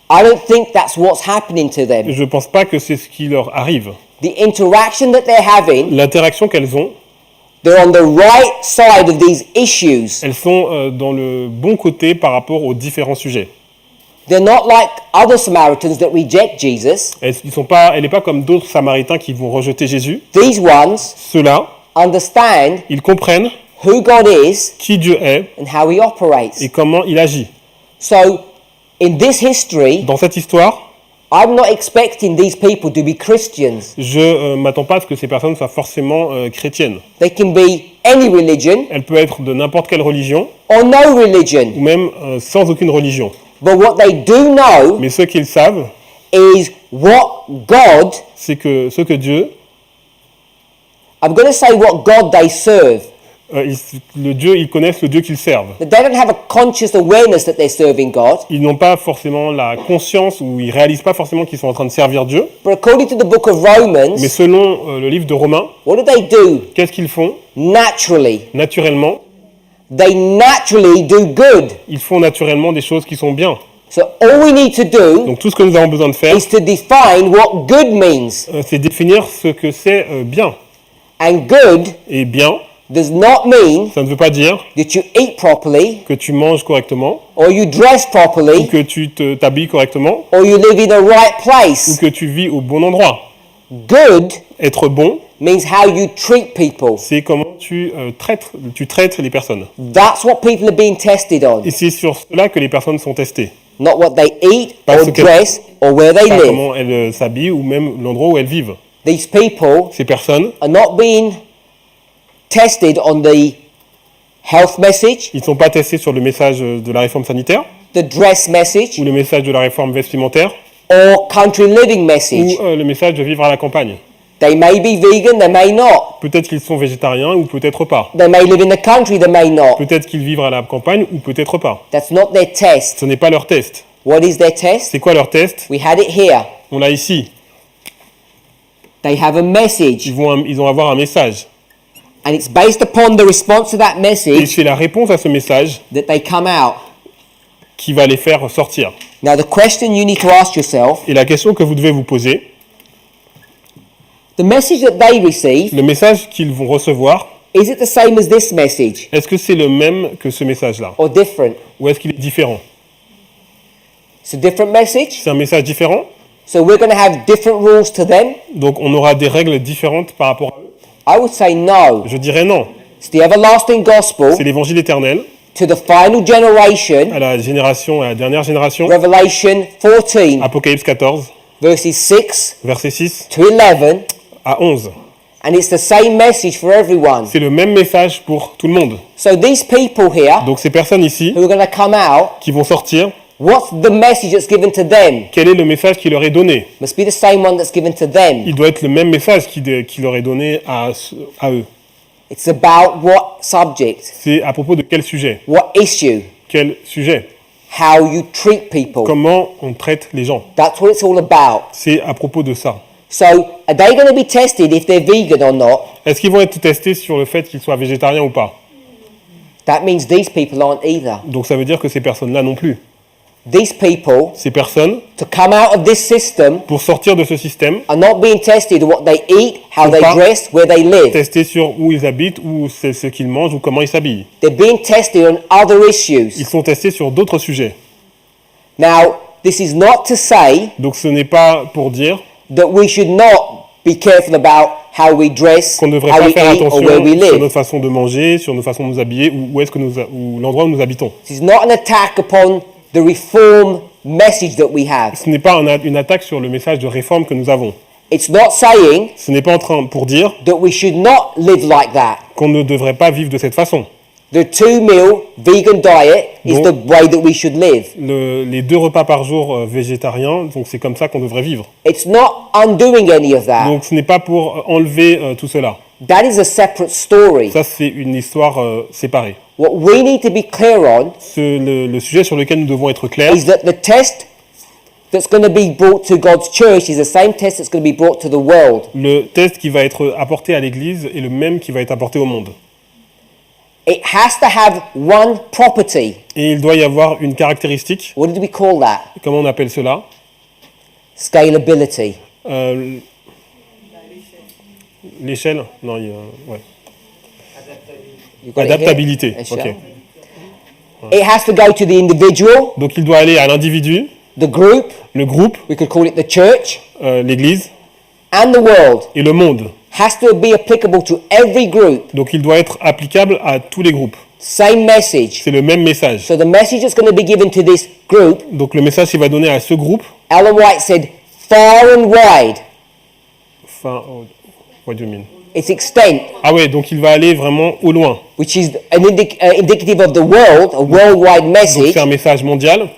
[SPEAKER 1] I don't think that's what's happening to them.
[SPEAKER 2] Je ne pense pas que c'est ce qui leur arrive.
[SPEAKER 1] The interaction that they're having,
[SPEAKER 2] L'interaction qu'elles ont,
[SPEAKER 1] they're on the right side of these issues.
[SPEAKER 2] elles sont dans le bon côté par rapport aux différents sujets.
[SPEAKER 1] They're not like other Samaritans that reject Jesus.
[SPEAKER 2] Elle n'est pas comme d'autres Samaritains qui vont rejeter Jésus.
[SPEAKER 1] These ones
[SPEAKER 2] Ceux-là,
[SPEAKER 1] understand
[SPEAKER 2] ils comprennent
[SPEAKER 1] who God is
[SPEAKER 2] qui Dieu est
[SPEAKER 1] and how he operates.
[SPEAKER 2] et comment il agit.
[SPEAKER 1] So, in this history,
[SPEAKER 2] Dans cette histoire,
[SPEAKER 1] I'm not expecting these people to be Christians.
[SPEAKER 2] je ne m'attends pas à ce que ces personnes soient forcément chrétiennes.
[SPEAKER 1] They can be any religion
[SPEAKER 2] Elles peuvent être de n'importe quelle religion
[SPEAKER 1] or no religion.
[SPEAKER 2] ou même sans aucune religion.
[SPEAKER 1] But what they do know
[SPEAKER 2] Mais ce qu'ils savent,
[SPEAKER 1] is what God,
[SPEAKER 2] c'est que ce que Dieu,
[SPEAKER 1] I'm going to say what God they serve.
[SPEAKER 2] ils connaissent le Dieu qu'ils servent.
[SPEAKER 1] They don't have a conscious awareness that they're serving God.
[SPEAKER 2] Ils n'ont pas forcément la conscience ou ils réalisent pas forcément qu'ils sont en train de servir Dieu.
[SPEAKER 1] But according to the book of
[SPEAKER 2] Mais
[SPEAKER 1] Romans,
[SPEAKER 2] selon le livre de Romains,
[SPEAKER 1] what do they do?
[SPEAKER 2] qu'est-ce qu'ils font?
[SPEAKER 1] Naturally.
[SPEAKER 2] Naturellement,
[SPEAKER 1] They naturally do good.
[SPEAKER 2] ils font naturellement des choses qui sont bien.
[SPEAKER 1] So all we need to do
[SPEAKER 2] Donc tout ce que nous avons besoin de faire,
[SPEAKER 1] is to define what good means.
[SPEAKER 2] c'est définir ce que c'est bien.
[SPEAKER 1] And good
[SPEAKER 2] Et bien,
[SPEAKER 1] does not mean
[SPEAKER 2] ça ne veut pas dire
[SPEAKER 1] that you eat properly,
[SPEAKER 2] que tu manges correctement,
[SPEAKER 1] or you dress
[SPEAKER 2] ou
[SPEAKER 1] properly,
[SPEAKER 2] que tu t'habilles correctement,
[SPEAKER 1] or you live in the right
[SPEAKER 2] ou
[SPEAKER 1] place.
[SPEAKER 2] que tu vis au bon endroit.
[SPEAKER 1] Good
[SPEAKER 2] Être bon,
[SPEAKER 1] means how you treat people.
[SPEAKER 2] c'est comment tu traites les personnes.
[SPEAKER 1] That's what people are being tested on,
[SPEAKER 2] Et c'est sur cela que les personnes sont testées.
[SPEAKER 1] not what they eat
[SPEAKER 2] Parce
[SPEAKER 1] or
[SPEAKER 2] que-
[SPEAKER 1] dress or where they
[SPEAKER 2] Pas
[SPEAKER 1] live.
[SPEAKER 2] comment elles s'habillent ou même l'endroit où elles vivent.
[SPEAKER 1] These people
[SPEAKER 2] Ces personnes,
[SPEAKER 1] are not being tested on the health message,
[SPEAKER 2] ils ne sont pas testés sur le message de la réforme sanitaire
[SPEAKER 1] the dress message,
[SPEAKER 2] ou le message de la réforme vestimentaire
[SPEAKER 1] or country living
[SPEAKER 2] ou
[SPEAKER 1] message.
[SPEAKER 2] le message de vivre à la campagne.
[SPEAKER 1] They may be vegan, they may not.
[SPEAKER 2] Peut-être qu'ils sont végétariens ou peut-être pas.
[SPEAKER 1] They may live in the country, they may not.
[SPEAKER 2] Peut-être qu'ils vivent à la campagne ou peut-être pas.
[SPEAKER 1] That's not their test.
[SPEAKER 2] Ce n'est pas leur test.
[SPEAKER 1] What is their test?
[SPEAKER 2] C'est quoi leur test?
[SPEAKER 1] We had it here.
[SPEAKER 2] On l'a ici.
[SPEAKER 1] They have a message,
[SPEAKER 2] Ils vont avoir un message.
[SPEAKER 1] and it's based upon the response to that
[SPEAKER 2] Et
[SPEAKER 1] message
[SPEAKER 2] c'est la réponse à ce message
[SPEAKER 1] that they come out.
[SPEAKER 2] qui va les faire sortir.
[SPEAKER 1] Now, the question you need to ask yourself,
[SPEAKER 2] Et la question que vous devez vous poser,
[SPEAKER 1] the message that they receive,
[SPEAKER 2] le message qu'ils vont recevoir,
[SPEAKER 1] is it the same as this message
[SPEAKER 2] est-ce que c'est le même que ce message-là?
[SPEAKER 1] or different?
[SPEAKER 2] Ou est-ce qu'il est différent?
[SPEAKER 1] It's a different message,
[SPEAKER 2] C'est un message différent,
[SPEAKER 1] so we're going to have different rules to them?
[SPEAKER 2] donc on aura des règles différentes par rapport à eux.
[SPEAKER 1] I would say no.
[SPEAKER 2] Je dirais non.
[SPEAKER 1] It's the everlasting gospel
[SPEAKER 2] C'est l'évangile éternel
[SPEAKER 1] to the final generation,
[SPEAKER 2] à la dernière génération,
[SPEAKER 1] Revelation 14,
[SPEAKER 2] Apocalypse 14,
[SPEAKER 1] verses 6
[SPEAKER 2] verset 6
[SPEAKER 1] to 11,
[SPEAKER 2] à 11.
[SPEAKER 1] and it's the same message for everyone.
[SPEAKER 2] C'est le même message pour tout le monde.
[SPEAKER 1] So these people here
[SPEAKER 2] Donc ces personnes ici
[SPEAKER 1] who are going to come out,
[SPEAKER 2] qui vont sortir,
[SPEAKER 1] what's the message that's given to them?
[SPEAKER 2] quel est le message qui leur est donné?
[SPEAKER 1] Must be the same one that's given to them.
[SPEAKER 2] Il doit être le même message qui leur est donné à eux.
[SPEAKER 1] It's about what subject,
[SPEAKER 2] C'est à propos de quel sujet?
[SPEAKER 1] what issue,
[SPEAKER 2] Quel sujet?
[SPEAKER 1] how you treat people.
[SPEAKER 2] Comment on traite les gens?
[SPEAKER 1] That's what it's all about.
[SPEAKER 2] C'est à propos de ça.
[SPEAKER 1] So, are they going to be tested if they're vegan or not?
[SPEAKER 2] Est-ce qu'ils vont être testés sur le fait qu'ils soient végétariens ou pas?
[SPEAKER 1] That means these people aren't either.
[SPEAKER 2] Donc ça veut dire que ces personnes-là non plus.
[SPEAKER 1] These people,
[SPEAKER 2] Ces personnes,
[SPEAKER 1] to come out of this system,
[SPEAKER 2] pour sortir de ce système,
[SPEAKER 1] are not being tested on what they eat, how they
[SPEAKER 2] Pas.
[SPEAKER 1] dress, where they live.
[SPEAKER 2] testés sur où ils habitent, où c'est ce qu'ils mangent ou comment ils s'habillent.
[SPEAKER 1] They're being tested on other
[SPEAKER 2] Ils
[SPEAKER 1] issues.
[SPEAKER 2] sont testés sur d'autres sujets.
[SPEAKER 1] Now, this is not to say
[SPEAKER 2] Donc ce n'est pas pour dire
[SPEAKER 1] that we should not be careful about how we dress,
[SPEAKER 2] qu'on ne devrait
[SPEAKER 1] how
[SPEAKER 2] pas
[SPEAKER 1] we
[SPEAKER 2] faire
[SPEAKER 1] eat, or
[SPEAKER 2] attention
[SPEAKER 1] where we
[SPEAKER 2] sur
[SPEAKER 1] live.
[SPEAKER 2] notre façon de manger, sur notre façon de nous habiller, ou où est-ce que ou l'endroit où nous habitons.
[SPEAKER 1] This is not an attack upon the reform message that we have.
[SPEAKER 2] Ce n'est pas une attaque sur le message de réforme que nous avons.
[SPEAKER 1] It's not saying
[SPEAKER 2] Ce n'est pas en train pour dire
[SPEAKER 1] that we should not live like that.
[SPEAKER 2] qu'on ne devrait pas vivre de cette façon.
[SPEAKER 1] the 2-meal vegan diet is the way that we should live.
[SPEAKER 2] Les 2 repas par jour végétariens, donc c'est comme ça qu'on devrait vivre.
[SPEAKER 1] It's not undoing any of that.
[SPEAKER 2] Donc ce n'est pas pour enlever tout cela.
[SPEAKER 1] That is a separate story.
[SPEAKER 2] Ça, c'est une histoire séparée.
[SPEAKER 1] What we need to be clear on
[SPEAKER 2] Le sujet sur lequel nous devons être clairs,
[SPEAKER 1] is that the test that's going to be brought to God's church is the same test that's going to be brought to the world.
[SPEAKER 2] le test qui va être apporté à l'Église est le même qui va être apporté au monde.
[SPEAKER 1] It has to have one property.
[SPEAKER 2] Et il doit y avoir une caractéristique,
[SPEAKER 1] What did we call that?
[SPEAKER 2] comment on appelle cela?
[SPEAKER 1] Scalability.
[SPEAKER 2] L'échelle? Non, ouais.
[SPEAKER 1] You've got it here?
[SPEAKER 2] Adaptabilité,
[SPEAKER 1] Yes,
[SPEAKER 2] ok.
[SPEAKER 1] yeah. It has to go to the individual,
[SPEAKER 2] Donc il doit aller à l'individu,
[SPEAKER 1] the group,
[SPEAKER 2] le groupe,
[SPEAKER 1] we could call it the church,
[SPEAKER 2] l'Église
[SPEAKER 1] and the world.
[SPEAKER 2] et le monde.
[SPEAKER 1] Has to be applicable to every group.
[SPEAKER 2] Donc il doit être applicable à tous les groupes.
[SPEAKER 1] Same message.
[SPEAKER 2] C'est le même message.
[SPEAKER 1] So the message that's going to be given to this group,
[SPEAKER 2] Donc le message qu'il va donner à ce groupe,
[SPEAKER 1] Ellen White said, far and wide.
[SPEAKER 2] what do you mean?
[SPEAKER 1] Its extent,
[SPEAKER 2] Ah ouais, donc il va aller vraiment au loin.
[SPEAKER 1] which is an indicative of the world, a worldwide
[SPEAKER 2] Donc
[SPEAKER 1] message.
[SPEAKER 2] c'est un message mondial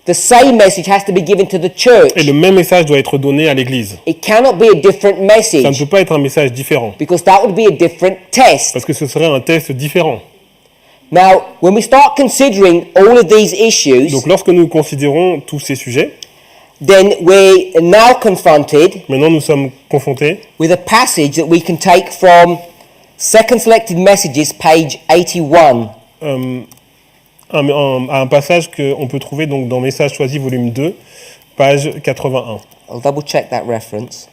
[SPEAKER 1] The same message has to be given to the church.
[SPEAKER 2] et le même message doit être donné à l'Église.
[SPEAKER 1] It cannot be a different
[SPEAKER 2] Ça ne
[SPEAKER 1] message
[SPEAKER 2] peut pas être un message différent
[SPEAKER 1] because that would be a different test.
[SPEAKER 2] parce que ce serait un test différent.
[SPEAKER 1] Now, when we start considering all of these issues,
[SPEAKER 2] Donc lorsque nous considérons tous ces sujets,
[SPEAKER 1] then we're now confronted
[SPEAKER 2] maintenant nous sommes confrontés
[SPEAKER 1] with a passage that we can take from Second Selected Messages, page 81.
[SPEAKER 2] à un passage qu'on peut trouver donc dans Messages choisis volume 2, page 81.
[SPEAKER 1] I'll double check that reference.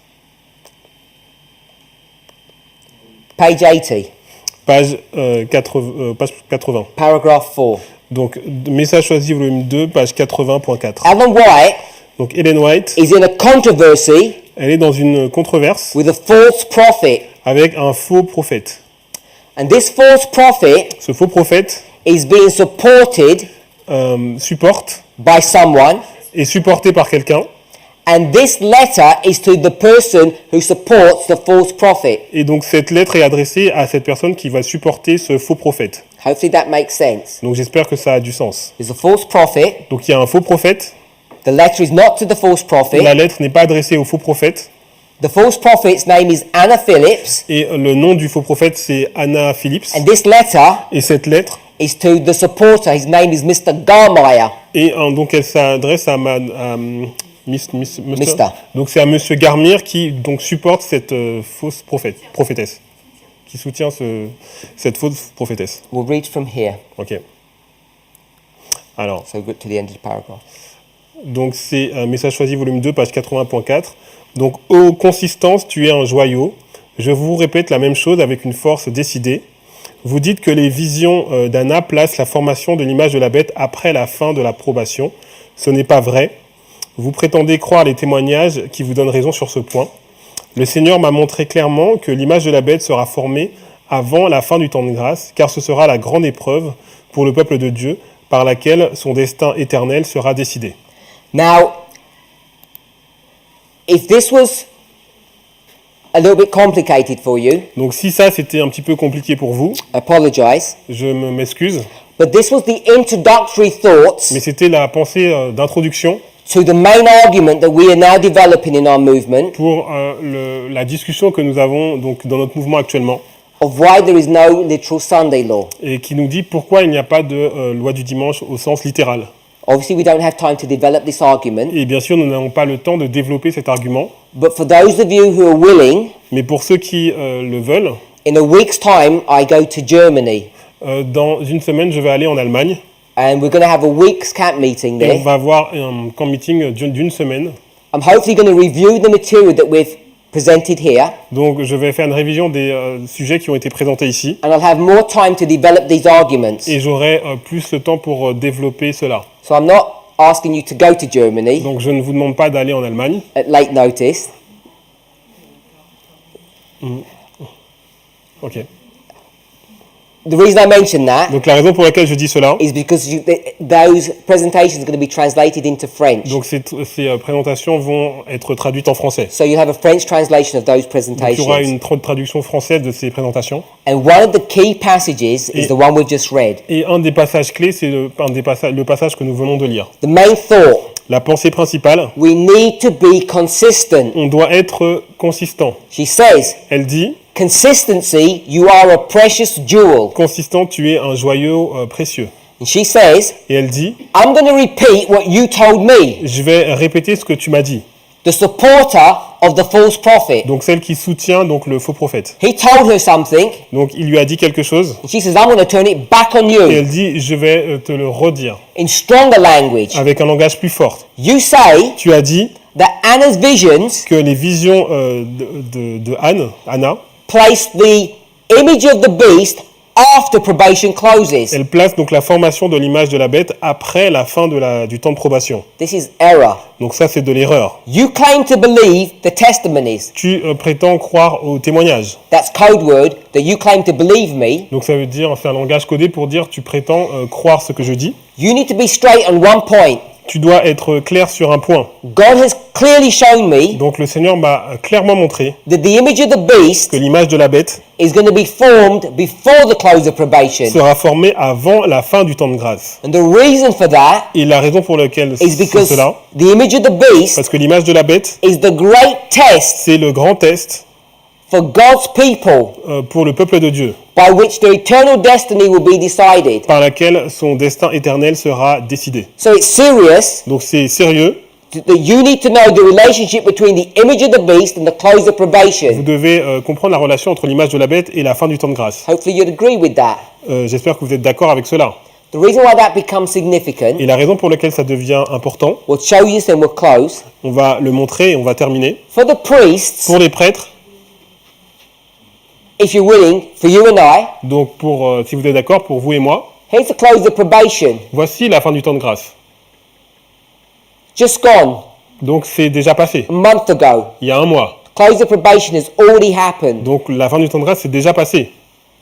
[SPEAKER 1] Page 80,
[SPEAKER 2] Page 80.
[SPEAKER 1] paragraph 4.
[SPEAKER 2] Donc Messages choisis volume 2, page 80.4.
[SPEAKER 1] Ellen White
[SPEAKER 2] Donc Ellen White,
[SPEAKER 1] is in a controversy
[SPEAKER 2] elle est dans une controverse
[SPEAKER 1] with a false prophet.
[SPEAKER 2] avec un faux prophète.
[SPEAKER 1] And this false prophet
[SPEAKER 2] Ce faux prophète
[SPEAKER 1] is being supported
[SPEAKER 2] supporte
[SPEAKER 1] by someone,
[SPEAKER 2] est supporté par quelqu'un
[SPEAKER 1] and this letter is to the person who supports the false prophet.
[SPEAKER 2] et donc cette lettre est adressée à cette personne qui va supporter ce faux prophète.
[SPEAKER 1] Hopefully that makes sense.
[SPEAKER 2] Donc j'espère que ça a du sens.
[SPEAKER 1] There's a false prophet.
[SPEAKER 2] Donc il y a un faux prophète,
[SPEAKER 1] The letter is not to the false prophet.
[SPEAKER 2] la lettre n'est pas adressée au faux prophète
[SPEAKER 1] The false prophet's name is Anna Phillips,
[SPEAKER 2] et le nom du faux prophète c'est Anna Phillips
[SPEAKER 1] and this letter
[SPEAKER 2] et cette lettre
[SPEAKER 1] is to the supporter. His name is Mr. Garmeyer.
[SPEAKER 2] et donc elle s'adresse à Mister. Donc c'est à Monsieur Garmire qui donc supporte cette fausse prophétesse, qui soutient cette fausse prophétesse.
[SPEAKER 1] We'll read from here.
[SPEAKER 2] Ok. Alors,
[SPEAKER 1] So go to the end of the paragraph.
[SPEAKER 2] donc c'est Message choisi volume 2, page 80.4. Donc, ô consistance, tu es un joyau. Je vous répète la même chose avec une force décidée. Vous dites que les visions d'Anna placent la formation de l'image de la bête après la fin de la probation. Ce n'est pas vrai. Vous prétendez croire les témoignages qui vous donnent raison sur ce point. Le Seigneur m'a montré clairement que l'image de la bête sera formée avant la fin du temps de grâce, car ce sera la grande épreuve pour le peuple de Dieu, par laquelle son destin éternel sera décidé.
[SPEAKER 1] Now, if this was a little bit complicated for you,
[SPEAKER 2] Donc si ça c'était un petit peu compliqué pour vous,
[SPEAKER 1] I apologize.
[SPEAKER 2] je m'excuse,
[SPEAKER 1] But this was the introductory thoughts
[SPEAKER 2] mais c'était la pensée d'introduction
[SPEAKER 1] to the main argument that we are now developing in our movement
[SPEAKER 2] pour la discussion que nous avons donc dans notre mouvement actuellement
[SPEAKER 1] of why there is no literal Sunday law.
[SPEAKER 2] et qui nous dit pourquoi il n'y a pas de loi du dimanche au sens littéral.
[SPEAKER 1] Obviously, we don't have time to develop this argument,
[SPEAKER 2] Et bien sûr, nous n'avons pas le temps de développer cet argument,
[SPEAKER 1] but for those of you who are willing,
[SPEAKER 2] mais pour ceux qui le veulent,
[SPEAKER 1] in a week's time, I go to Germany,
[SPEAKER 2] dans une semaine, je vais aller en Allemagne
[SPEAKER 1] and we're going to have a week's camp meeting
[SPEAKER 2] et on
[SPEAKER 1] there.
[SPEAKER 2] va avoir un camp meeting d'une semaine.
[SPEAKER 1] I'm hopefully going to review the material that we've presented here,
[SPEAKER 2] Donc, je vais faire une révision des sujets qui ont été présentés ici
[SPEAKER 1] and I'll have more time to develop these arguments.
[SPEAKER 2] et j'aurai plus le temps pour développer cela.
[SPEAKER 1] So I'm not asking you to go to Germany
[SPEAKER 2] Donc, je ne vous demande pas d'aller en Allemagne.
[SPEAKER 1] at late notice.
[SPEAKER 2] Ok.
[SPEAKER 1] the reason I mention that
[SPEAKER 2] Donc la raison pour laquelle je dis cela,
[SPEAKER 1] is because those presentations are going to be translated into French.
[SPEAKER 2] donc ces présentations vont être traduites en français.
[SPEAKER 1] So you have a French translation of those
[SPEAKER 2] Donc, il y aura
[SPEAKER 1] presentations.
[SPEAKER 2] une traduction française de ces présentations.
[SPEAKER 1] And one of the key passages is the one we've just read.
[SPEAKER 2] Et un des passages clés, c'est le passage que nous venons de lire.
[SPEAKER 1] The main thought,
[SPEAKER 2] La pensée principale,
[SPEAKER 1] we need to be consistent.
[SPEAKER 2] on doit être consistant.
[SPEAKER 1] She says,
[SPEAKER 2] Elle dit,
[SPEAKER 1] consistency, you are a precious jewel.
[SPEAKER 2] consistant, tu es un joyau précieux.
[SPEAKER 1] And she says,
[SPEAKER 2] Et elle dit,
[SPEAKER 1] I'm going to repeat what you told me,
[SPEAKER 2] je vais répéter ce que tu m'as dit.
[SPEAKER 1] the supporter of the false prophet.
[SPEAKER 2] Donc celle qui soutient donc le faux prophète.
[SPEAKER 1] He told her something,
[SPEAKER 2] Donc il lui a dit quelque chose.
[SPEAKER 1] and she says, I'm going to turn it back on
[SPEAKER 2] Et
[SPEAKER 1] you
[SPEAKER 2] elle dit, je vais te le redire
[SPEAKER 1] in stronger language.
[SPEAKER 2] avec un langage plus fort.
[SPEAKER 1] You say
[SPEAKER 2] Tu as dit
[SPEAKER 1] that Anna's visions
[SPEAKER 2] que les visions de Anna,
[SPEAKER 1] place the image of the beast after probation closes.
[SPEAKER 2] elle place donc la formation de l'image de la bête après la fin du temps de probation.
[SPEAKER 1] This is error.
[SPEAKER 2] Donc ça, c'est de l'erreur.
[SPEAKER 1] You claim to believe the testimonies.
[SPEAKER 2] Tu prétends croire aux témoignages.
[SPEAKER 1] That's code word that you claim to believe me.
[SPEAKER 2] Donc ça veut dire, c'est un langage codé pour dire tu prétends croire ce que je dis.
[SPEAKER 1] You need to be straight on one point.
[SPEAKER 2] Tu dois être clair sur un point.
[SPEAKER 1] God has clearly shown me
[SPEAKER 2] Donc le Seigneur m'a clairement montré
[SPEAKER 1] that the image of the beast
[SPEAKER 2] que l'image de la bête
[SPEAKER 1] is going to be formed before the close of probation.
[SPEAKER 2] sera formée avant la fin du temps de grâce.
[SPEAKER 1] And the reason for that
[SPEAKER 2] Et la raison pour laquelle
[SPEAKER 1] is
[SPEAKER 2] c'est
[SPEAKER 1] because
[SPEAKER 2] cela,
[SPEAKER 1] the image of the beast
[SPEAKER 2] parce que l'image de la bête,
[SPEAKER 1] is the great test
[SPEAKER 2] c'est le grand test
[SPEAKER 1] for God's people
[SPEAKER 2] pour le peuple de Dieu,
[SPEAKER 1] by which their eternal destiny will be decided.
[SPEAKER 2] par laquelle son destin éternel sera décidé.
[SPEAKER 1] So it's serious
[SPEAKER 2] Donc c'est sérieux.
[SPEAKER 1] that you need to know the relationship between the image of the beast and the close of
[SPEAKER 2] Vous
[SPEAKER 1] probation.
[SPEAKER 2] devez comprendre la relation entre l'image de la bête et la fin du temps de grâce.
[SPEAKER 1] Hopefully you'd agree with that.
[SPEAKER 2] J'espère que vous êtes d'accord avec cela.
[SPEAKER 1] The reason why that becomes significant,
[SPEAKER 2] Et la raison pour laquelle ça devient important,
[SPEAKER 1] we'll show you this and we'll close.
[SPEAKER 2] on va le montrer et on va terminer.
[SPEAKER 1] For the priests,
[SPEAKER 2] Pour les prêtres,
[SPEAKER 1] if you're willing, for you and I,
[SPEAKER 2] donc si vous êtes d'accord, pour vous et moi,
[SPEAKER 1] here's the close of probation.
[SPEAKER 2] voici la fin du temps de grâce.
[SPEAKER 1] Just gone
[SPEAKER 2] Donc c'est déjà passé,
[SPEAKER 1] a month ago.
[SPEAKER 2] il y a un mois.
[SPEAKER 1] Close of probation has already happened.
[SPEAKER 2] Donc la fin du temps de grâce, c'est déjà passé.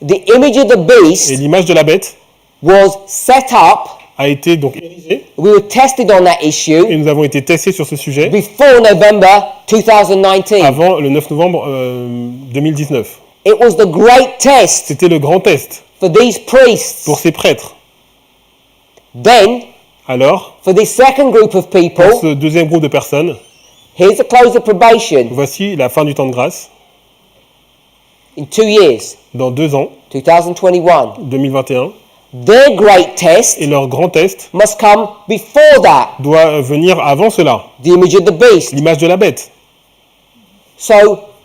[SPEAKER 1] The image of the
[SPEAKER 2] Et
[SPEAKER 1] beast
[SPEAKER 2] l'image de la bête
[SPEAKER 1] was set up.
[SPEAKER 2] a été donc érigée,
[SPEAKER 1] We were tested on that
[SPEAKER 2] et
[SPEAKER 1] issue
[SPEAKER 2] nous avons été testés sur ce sujet
[SPEAKER 1] before November 2019.
[SPEAKER 2] avant le 9 novembre 2019.
[SPEAKER 1] It was the great test
[SPEAKER 2] C'était le grand test
[SPEAKER 1] for these priests.
[SPEAKER 2] pour ces prêtres.
[SPEAKER 1] Then,
[SPEAKER 2] Alors,
[SPEAKER 1] for this second group of
[SPEAKER 2] pour
[SPEAKER 1] people,
[SPEAKER 2] ce deuxième groupe de personnes,
[SPEAKER 1] here's the close of probation
[SPEAKER 2] voici la fin du temps de grâce
[SPEAKER 1] in 2 years,
[SPEAKER 2] dans 2 ans,
[SPEAKER 1] 2021.
[SPEAKER 2] 2021,
[SPEAKER 1] Their great test
[SPEAKER 2] et leur grand test
[SPEAKER 1] must come before that,
[SPEAKER 2] doit venir avant cela,
[SPEAKER 1] the image of the beast.
[SPEAKER 2] l'image de la bête.
[SPEAKER 1] So,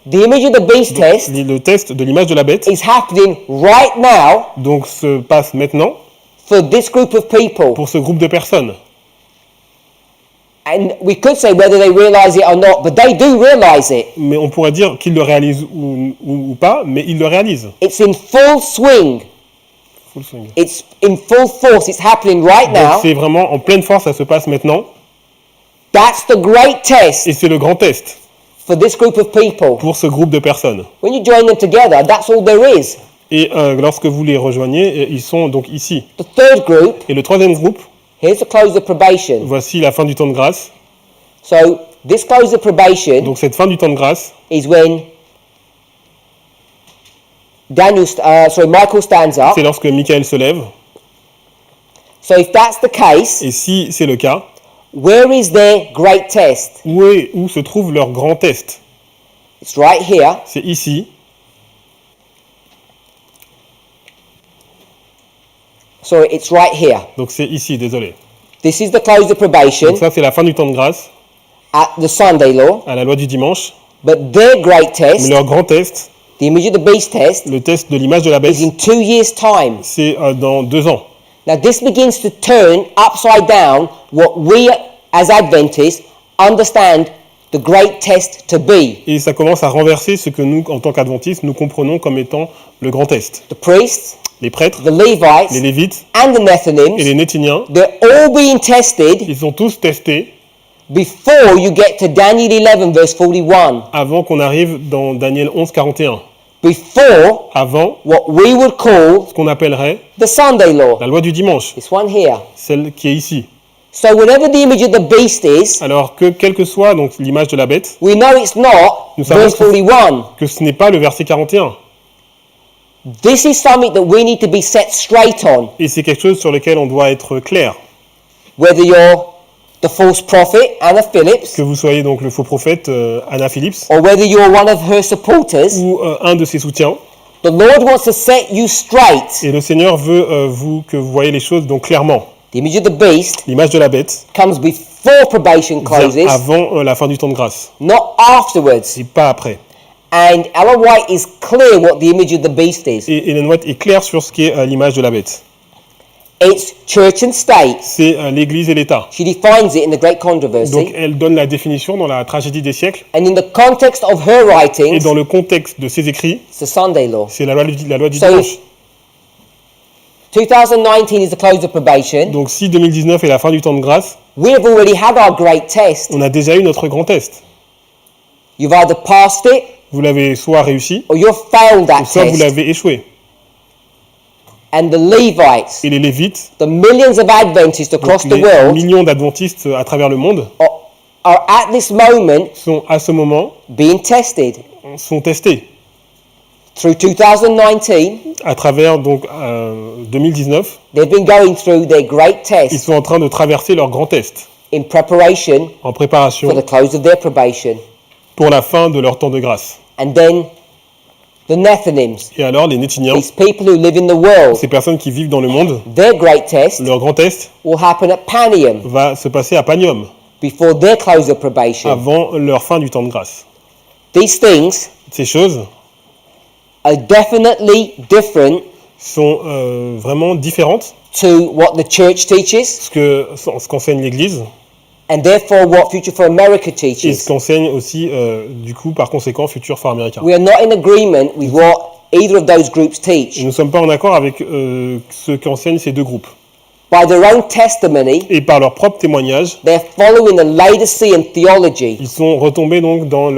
[SPEAKER 1] the image of the beast test
[SPEAKER 2] Le test de l'image de la bête,
[SPEAKER 1] is happening right now
[SPEAKER 2] donc, se passe maintenant
[SPEAKER 1] for this group of people.
[SPEAKER 2] pour ce groupe de personnes.
[SPEAKER 1] And we could say whether they realize it or not, but they do realize it.
[SPEAKER 2] Mais on pourrait dire qu'ils le réalisent ou pas, mais ils le réalisent.
[SPEAKER 1] It's in full swing.
[SPEAKER 2] Full swing.
[SPEAKER 1] It's in full force. It's happening right
[SPEAKER 2] Donc
[SPEAKER 1] now.
[SPEAKER 2] c'est vraiment en pleine force, ça se passe maintenant.
[SPEAKER 1] That's the great test
[SPEAKER 2] Et c'est le grand test
[SPEAKER 1] for this group of people.
[SPEAKER 2] pour ce groupe de personnes.
[SPEAKER 1] When you join them together, that's all there is.
[SPEAKER 2] Et lorsque vous les rejoignez, ils sont donc ici.
[SPEAKER 1] The third group,
[SPEAKER 2] Et le troisième groupe,
[SPEAKER 1] here's the close of probation.
[SPEAKER 2] voici la fin du temps de grâce.
[SPEAKER 1] So this close of probation
[SPEAKER 2] Donc cette fin du temps de grâce,
[SPEAKER 1] is when Michael stands up.
[SPEAKER 2] c'est lorsque Michael se lève.
[SPEAKER 1] So if that's the case,
[SPEAKER 2] Et si c'est le cas,
[SPEAKER 1] where is their great test?
[SPEAKER 2] où se trouve leur grand test?
[SPEAKER 1] It's right here.
[SPEAKER 2] C'est ici.
[SPEAKER 1] Sorry, it's right here.
[SPEAKER 2] Donc c'est ici, désolé.
[SPEAKER 1] This is the close of probation
[SPEAKER 2] Donc ça, c'est la fin du temps de grâce,
[SPEAKER 1] at the Sunday law.
[SPEAKER 2] à la loi du dimanche.
[SPEAKER 1] But their great
[SPEAKER 2] Mais
[SPEAKER 1] test,
[SPEAKER 2] leur grand test,
[SPEAKER 1] the image of the beast test,
[SPEAKER 2] le test de l'image de la bête,
[SPEAKER 1] is in 2 years' time.
[SPEAKER 2] c'est dans 2 ans.
[SPEAKER 1] Now this begins to turn upside down what we as Adventists understand the great test to be.
[SPEAKER 2] Et ça commence à renverser ce que nous, en tant qu'adventistes, nous comprenons comme étant le grand test.
[SPEAKER 1] The priests,
[SPEAKER 2] Les prêtres,
[SPEAKER 1] the Levites,
[SPEAKER 2] les Lévites
[SPEAKER 1] and the
[SPEAKER 2] et
[SPEAKER 1] Nethinims,
[SPEAKER 2] les Néthiniens,
[SPEAKER 1] they're all being tested
[SPEAKER 2] ils sont tous testés
[SPEAKER 1] before you get to Daniel 11 verse 41.
[SPEAKER 2] avant qu'on arrive dans Daniel 11, 41.
[SPEAKER 1] before
[SPEAKER 2] avant
[SPEAKER 1] what we would call
[SPEAKER 2] ce qu'on appellerait
[SPEAKER 1] the Sunday law.
[SPEAKER 2] la loi du dimanche,
[SPEAKER 1] This one here.
[SPEAKER 2] celle qui est ici.
[SPEAKER 1] So whatever the image of the beast is,
[SPEAKER 2] Alors que quelle que soit donc l'image de la bête,
[SPEAKER 1] we know it's not
[SPEAKER 2] Nous savons
[SPEAKER 1] verse 41.
[SPEAKER 2] que ce n'est pas le verset 41.
[SPEAKER 1] This is something that we need to be set straight on.
[SPEAKER 2] Et c'est quelque chose sur lequel on doit être clair.
[SPEAKER 1] Whether you're the false prophet, Anna Phillips,
[SPEAKER 2] Que vous soyez donc le faux prophète Anna Phillips
[SPEAKER 1] or whether you're one of her supporters,
[SPEAKER 2] ou un de ses soutiens.
[SPEAKER 1] the Lord wants to set you straight.
[SPEAKER 2] Et le Seigneur veut que vous voyez les choses donc clairement.
[SPEAKER 1] The image of the beast
[SPEAKER 2] L'image de la bête
[SPEAKER 1] comes before probation
[SPEAKER 2] vient
[SPEAKER 1] closes,
[SPEAKER 2] avant la fin du temps de grâce,
[SPEAKER 1] not afterwards.
[SPEAKER 2] et pas après.
[SPEAKER 1] And Ellen White is clear what the image of the beast is.
[SPEAKER 2] Et Ellen White est claire sur ce qu'est l'image de la bête.
[SPEAKER 1] It's church and state.
[SPEAKER 2] C'est l'Église et l'État.
[SPEAKER 1] She defines it in the Great
[SPEAKER 2] Donc
[SPEAKER 1] Controversy.
[SPEAKER 2] elle donne la définition dans la tragédie des siècles.
[SPEAKER 1] And in the context of her
[SPEAKER 2] Et
[SPEAKER 1] writings,
[SPEAKER 2] dans le contexte de ses écrits,
[SPEAKER 1] it's the Sunday law.
[SPEAKER 2] c'est la loi du
[SPEAKER 1] So-
[SPEAKER 2] dimanche.
[SPEAKER 1] 2019 is the close of probation.
[SPEAKER 2] Donc si 2019 est la fin du temps de grâce,
[SPEAKER 1] We have already had our great test.
[SPEAKER 2] on a déjà eu notre grand test.
[SPEAKER 1] You've either passed it
[SPEAKER 2] Vous l'avez soit réussi,
[SPEAKER 1] or you've failed that
[SPEAKER 2] soit vous
[SPEAKER 1] test.
[SPEAKER 2] l'avez échoué.
[SPEAKER 1] And the Levites,
[SPEAKER 2] Et les Lévites,
[SPEAKER 1] the millions of Adventists
[SPEAKER 2] donc
[SPEAKER 1] across the
[SPEAKER 2] les
[SPEAKER 1] world,
[SPEAKER 2] millions d'adventistes à travers le monde,
[SPEAKER 1] are at this moment
[SPEAKER 2] sont à ce moment
[SPEAKER 1] being tested.
[SPEAKER 2] sont testés.
[SPEAKER 1] Through 2019,
[SPEAKER 2] À travers donc 2019,
[SPEAKER 1] they've been going through their great
[SPEAKER 2] ils
[SPEAKER 1] test
[SPEAKER 2] sont en train de traverser leur grand test
[SPEAKER 1] in preparation
[SPEAKER 2] en
[SPEAKER 1] for
[SPEAKER 2] préparation
[SPEAKER 1] the close of their probation.
[SPEAKER 2] pour la fin de leur temps de grâce.
[SPEAKER 1] And then the Nethinims,
[SPEAKER 2] Et alors les Nétiniens,
[SPEAKER 1] these people who live in the world,
[SPEAKER 2] ces personnes qui vivent dans le monde,
[SPEAKER 1] their great test
[SPEAKER 2] leur grand test
[SPEAKER 1] will happen at Panium
[SPEAKER 2] va se passer à Panium,
[SPEAKER 1] before their close of probation.
[SPEAKER 2] avant leur fin du temps de grâce.
[SPEAKER 1] These things
[SPEAKER 2] Ces choses
[SPEAKER 1] are definitely different
[SPEAKER 2] sont vraiment différentes
[SPEAKER 1] to what the church teaches,
[SPEAKER 2] ce qu'enseigne l'Église
[SPEAKER 1] and therefore what Future for America
[SPEAKER 2] et
[SPEAKER 1] teaches.
[SPEAKER 2] ce qu'enseigne aussi, du coup, par conséquent, Futur for America.
[SPEAKER 1] We are not in agreement with what either of those groups teach.
[SPEAKER 2] Et nous ne sommes pas en accord avec ce qu'enseignent ces deux groupes.
[SPEAKER 1] By their own testimony,
[SPEAKER 2] Et par leur propre témoignage,
[SPEAKER 1] they're following the Laodicean theology.
[SPEAKER 2] ils sont retombés donc dans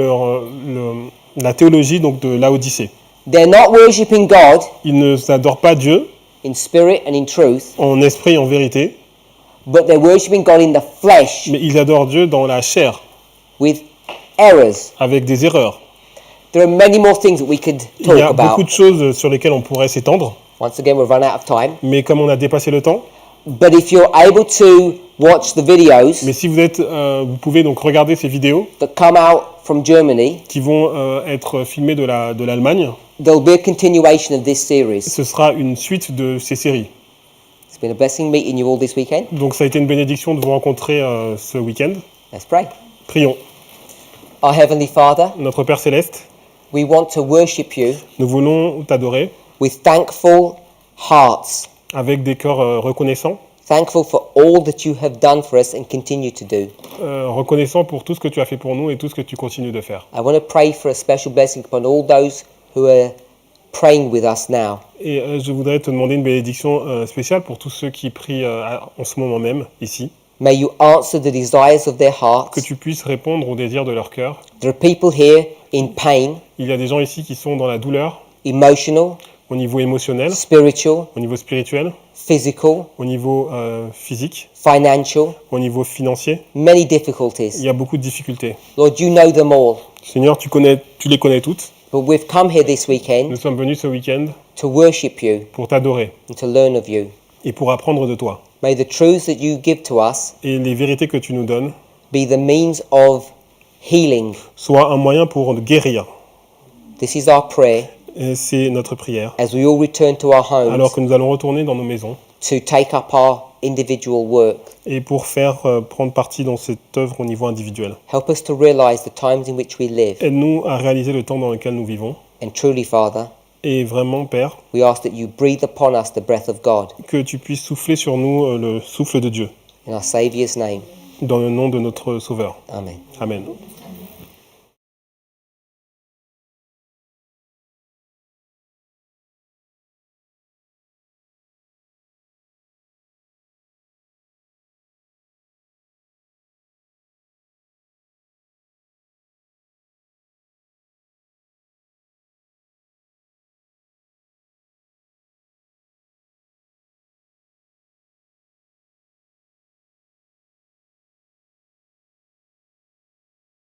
[SPEAKER 2] la théologie donc, de Laodicée.
[SPEAKER 1] They're not worshipping God
[SPEAKER 2] Ils ne s'adorent pas Dieu
[SPEAKER 1] in spirit and in truth,
[SPEAKER 2] en esprit et en vérité,
[SPEAKER 1] but they're worshipping God in the flesh
[SPEAKER 2] mais ils adorent Dieu dans la chair,
[SPEAKER 1] with errors.
[SPEAKER 2] avec des erreurs.
[SPEAKER 1] There are many more things that we could
[SPEAKER 2] Il y a
[SPEAKER 1] talk
[SPEAKER 2] beaucoup
[SPEAKER 1] about.
[SPEAKER 2] de choses sur lesquelles on pourrait s'étendre,
[SPEAKER 1] Once again, we've run out of time.
[SPEAKER 2] mais comme on a dépassé le temps,
[SPEAKER 1] But if you're able to watch the videos
[SPEAKER 2] mais si vous pouvez donc regarder ces vidéos
[SPEAKER 1] that come out from Germany,
[SPEAKER 2] qui vont être filmées de l'Allemagne,
[SPEAKER 1] there'll be a continuation of this series.
[SPEAKER 2] ce sera une suite de ces séries.
[SPEAKER 1] It's been a blessing meeting you all this weekend.
[SPEAKER 2] Donc ça a été une bénédiction de vous rencontrer ce week-end.
[SPEAKER 1] Let's pray.
[SPEAKER 2] Prions.
[SPEAKER 1] Our Heavenly Father,
[SPEAKER 2] Notre Père Céleste,
[SPEAKER 1] we want to worship you
[SPEAKER 2] nous voulons t'adorer
[SPEAKER 1] with thankful hearts,
[SPEAKER 2] avec des cœurs reconnaissants,
[SPEAKER 1] thankful for all that you have done for us and continue to do.
[SPEAKER 2] reconnaissants pour tout ce que tu as fait pour nous et tout ce que tu continues de faire.
[SPEAKER 1] I want to pray for a special blessing upon all those who are praying with us now.
[SPEAKER 2] Et je voudrais te demander une bénédiction spéciale pour tous ceux qui prient en ce moment même, ici.
[SPEAKER 1] May you answer the desires of their hearts.
[SPEAKER 2] Que tu puisses répondre aux désirs de leur cœur.
[SPEAKER 1] There are people here in pain,
[SPEAKER 2] Il y a des gens ici qui sont dans la douleur,
[SPEAKER 1] emotional,
[SPEAKER 2] au niveau émotionnel,
[SPEAKER 1] spiritual,
[SPEAKER 2] au niveau spirituel,
[SPEAKER 1] physical,
[SPEAKER 2] au niveau physique,
[SPEAKER 1] financial,
[SPEAKER 2] au niveau financier.
[SPEAKER 1] many
[SPEAKER 2] Il
[SPEAKER 1] difficulties.
[SPEAKER 2] y a beaucoup de difficultés.
[SPEAKER 1] Lord, you know them all.
[SPEAKER 2] Seigneur, tu les connais toutes.
[SPEAKER 1] But we've come here this weekend
[SPEAKER 2] Nous sommes venus ce week-end
[SPEAKER 1] to worship you
[SPEAKER 2] pour t'adorer
[SPEAKER 1] and to learn of you.
[SPEAKER 2] et pour apprendre de toi.
[SPEAKER 1] May the truths that you give to us
[SPEAKER 2] Et les vérités que tu nous donnes
[SPEAKER 1] be the means of healing.
[SPEAKER 2] soient un moyen pour guérir.
[SPEAKER 1] This is our prayer
[SPEAKER 2] Et c'est notre prière.
[SPEAKER 1] as we all return to our homes
[SPEAKER 2] Alors que nous allons retourner dans nos maisons
[SPEAKER 1] to take up our individual work.
[SPEAKER 2] et pour faire prendre partie dans cette œuvre au niveau individuel.
[SPEAKER 1] Help us to realize the times in which we live.
[SPEAKER 2] Aide-nous à réaliser le temps dans lequel nous vivons.
[SPEAKER 1] And truly, Father,
[SPEAKER 2] Et vraiment, Père,
[SPEAKER 1] we ask that you breathe upon us the breath of God.
[SPEAKER 2] que tu puisses souffler sur nous le souffle de Dieu.
[SPEAKER 1] In our Saviour's name.
[SPEAKER 2] Dans le nom de notre Sauveur.
[SPEAKER 1] Amen.
[SPEAKER 2] Amen.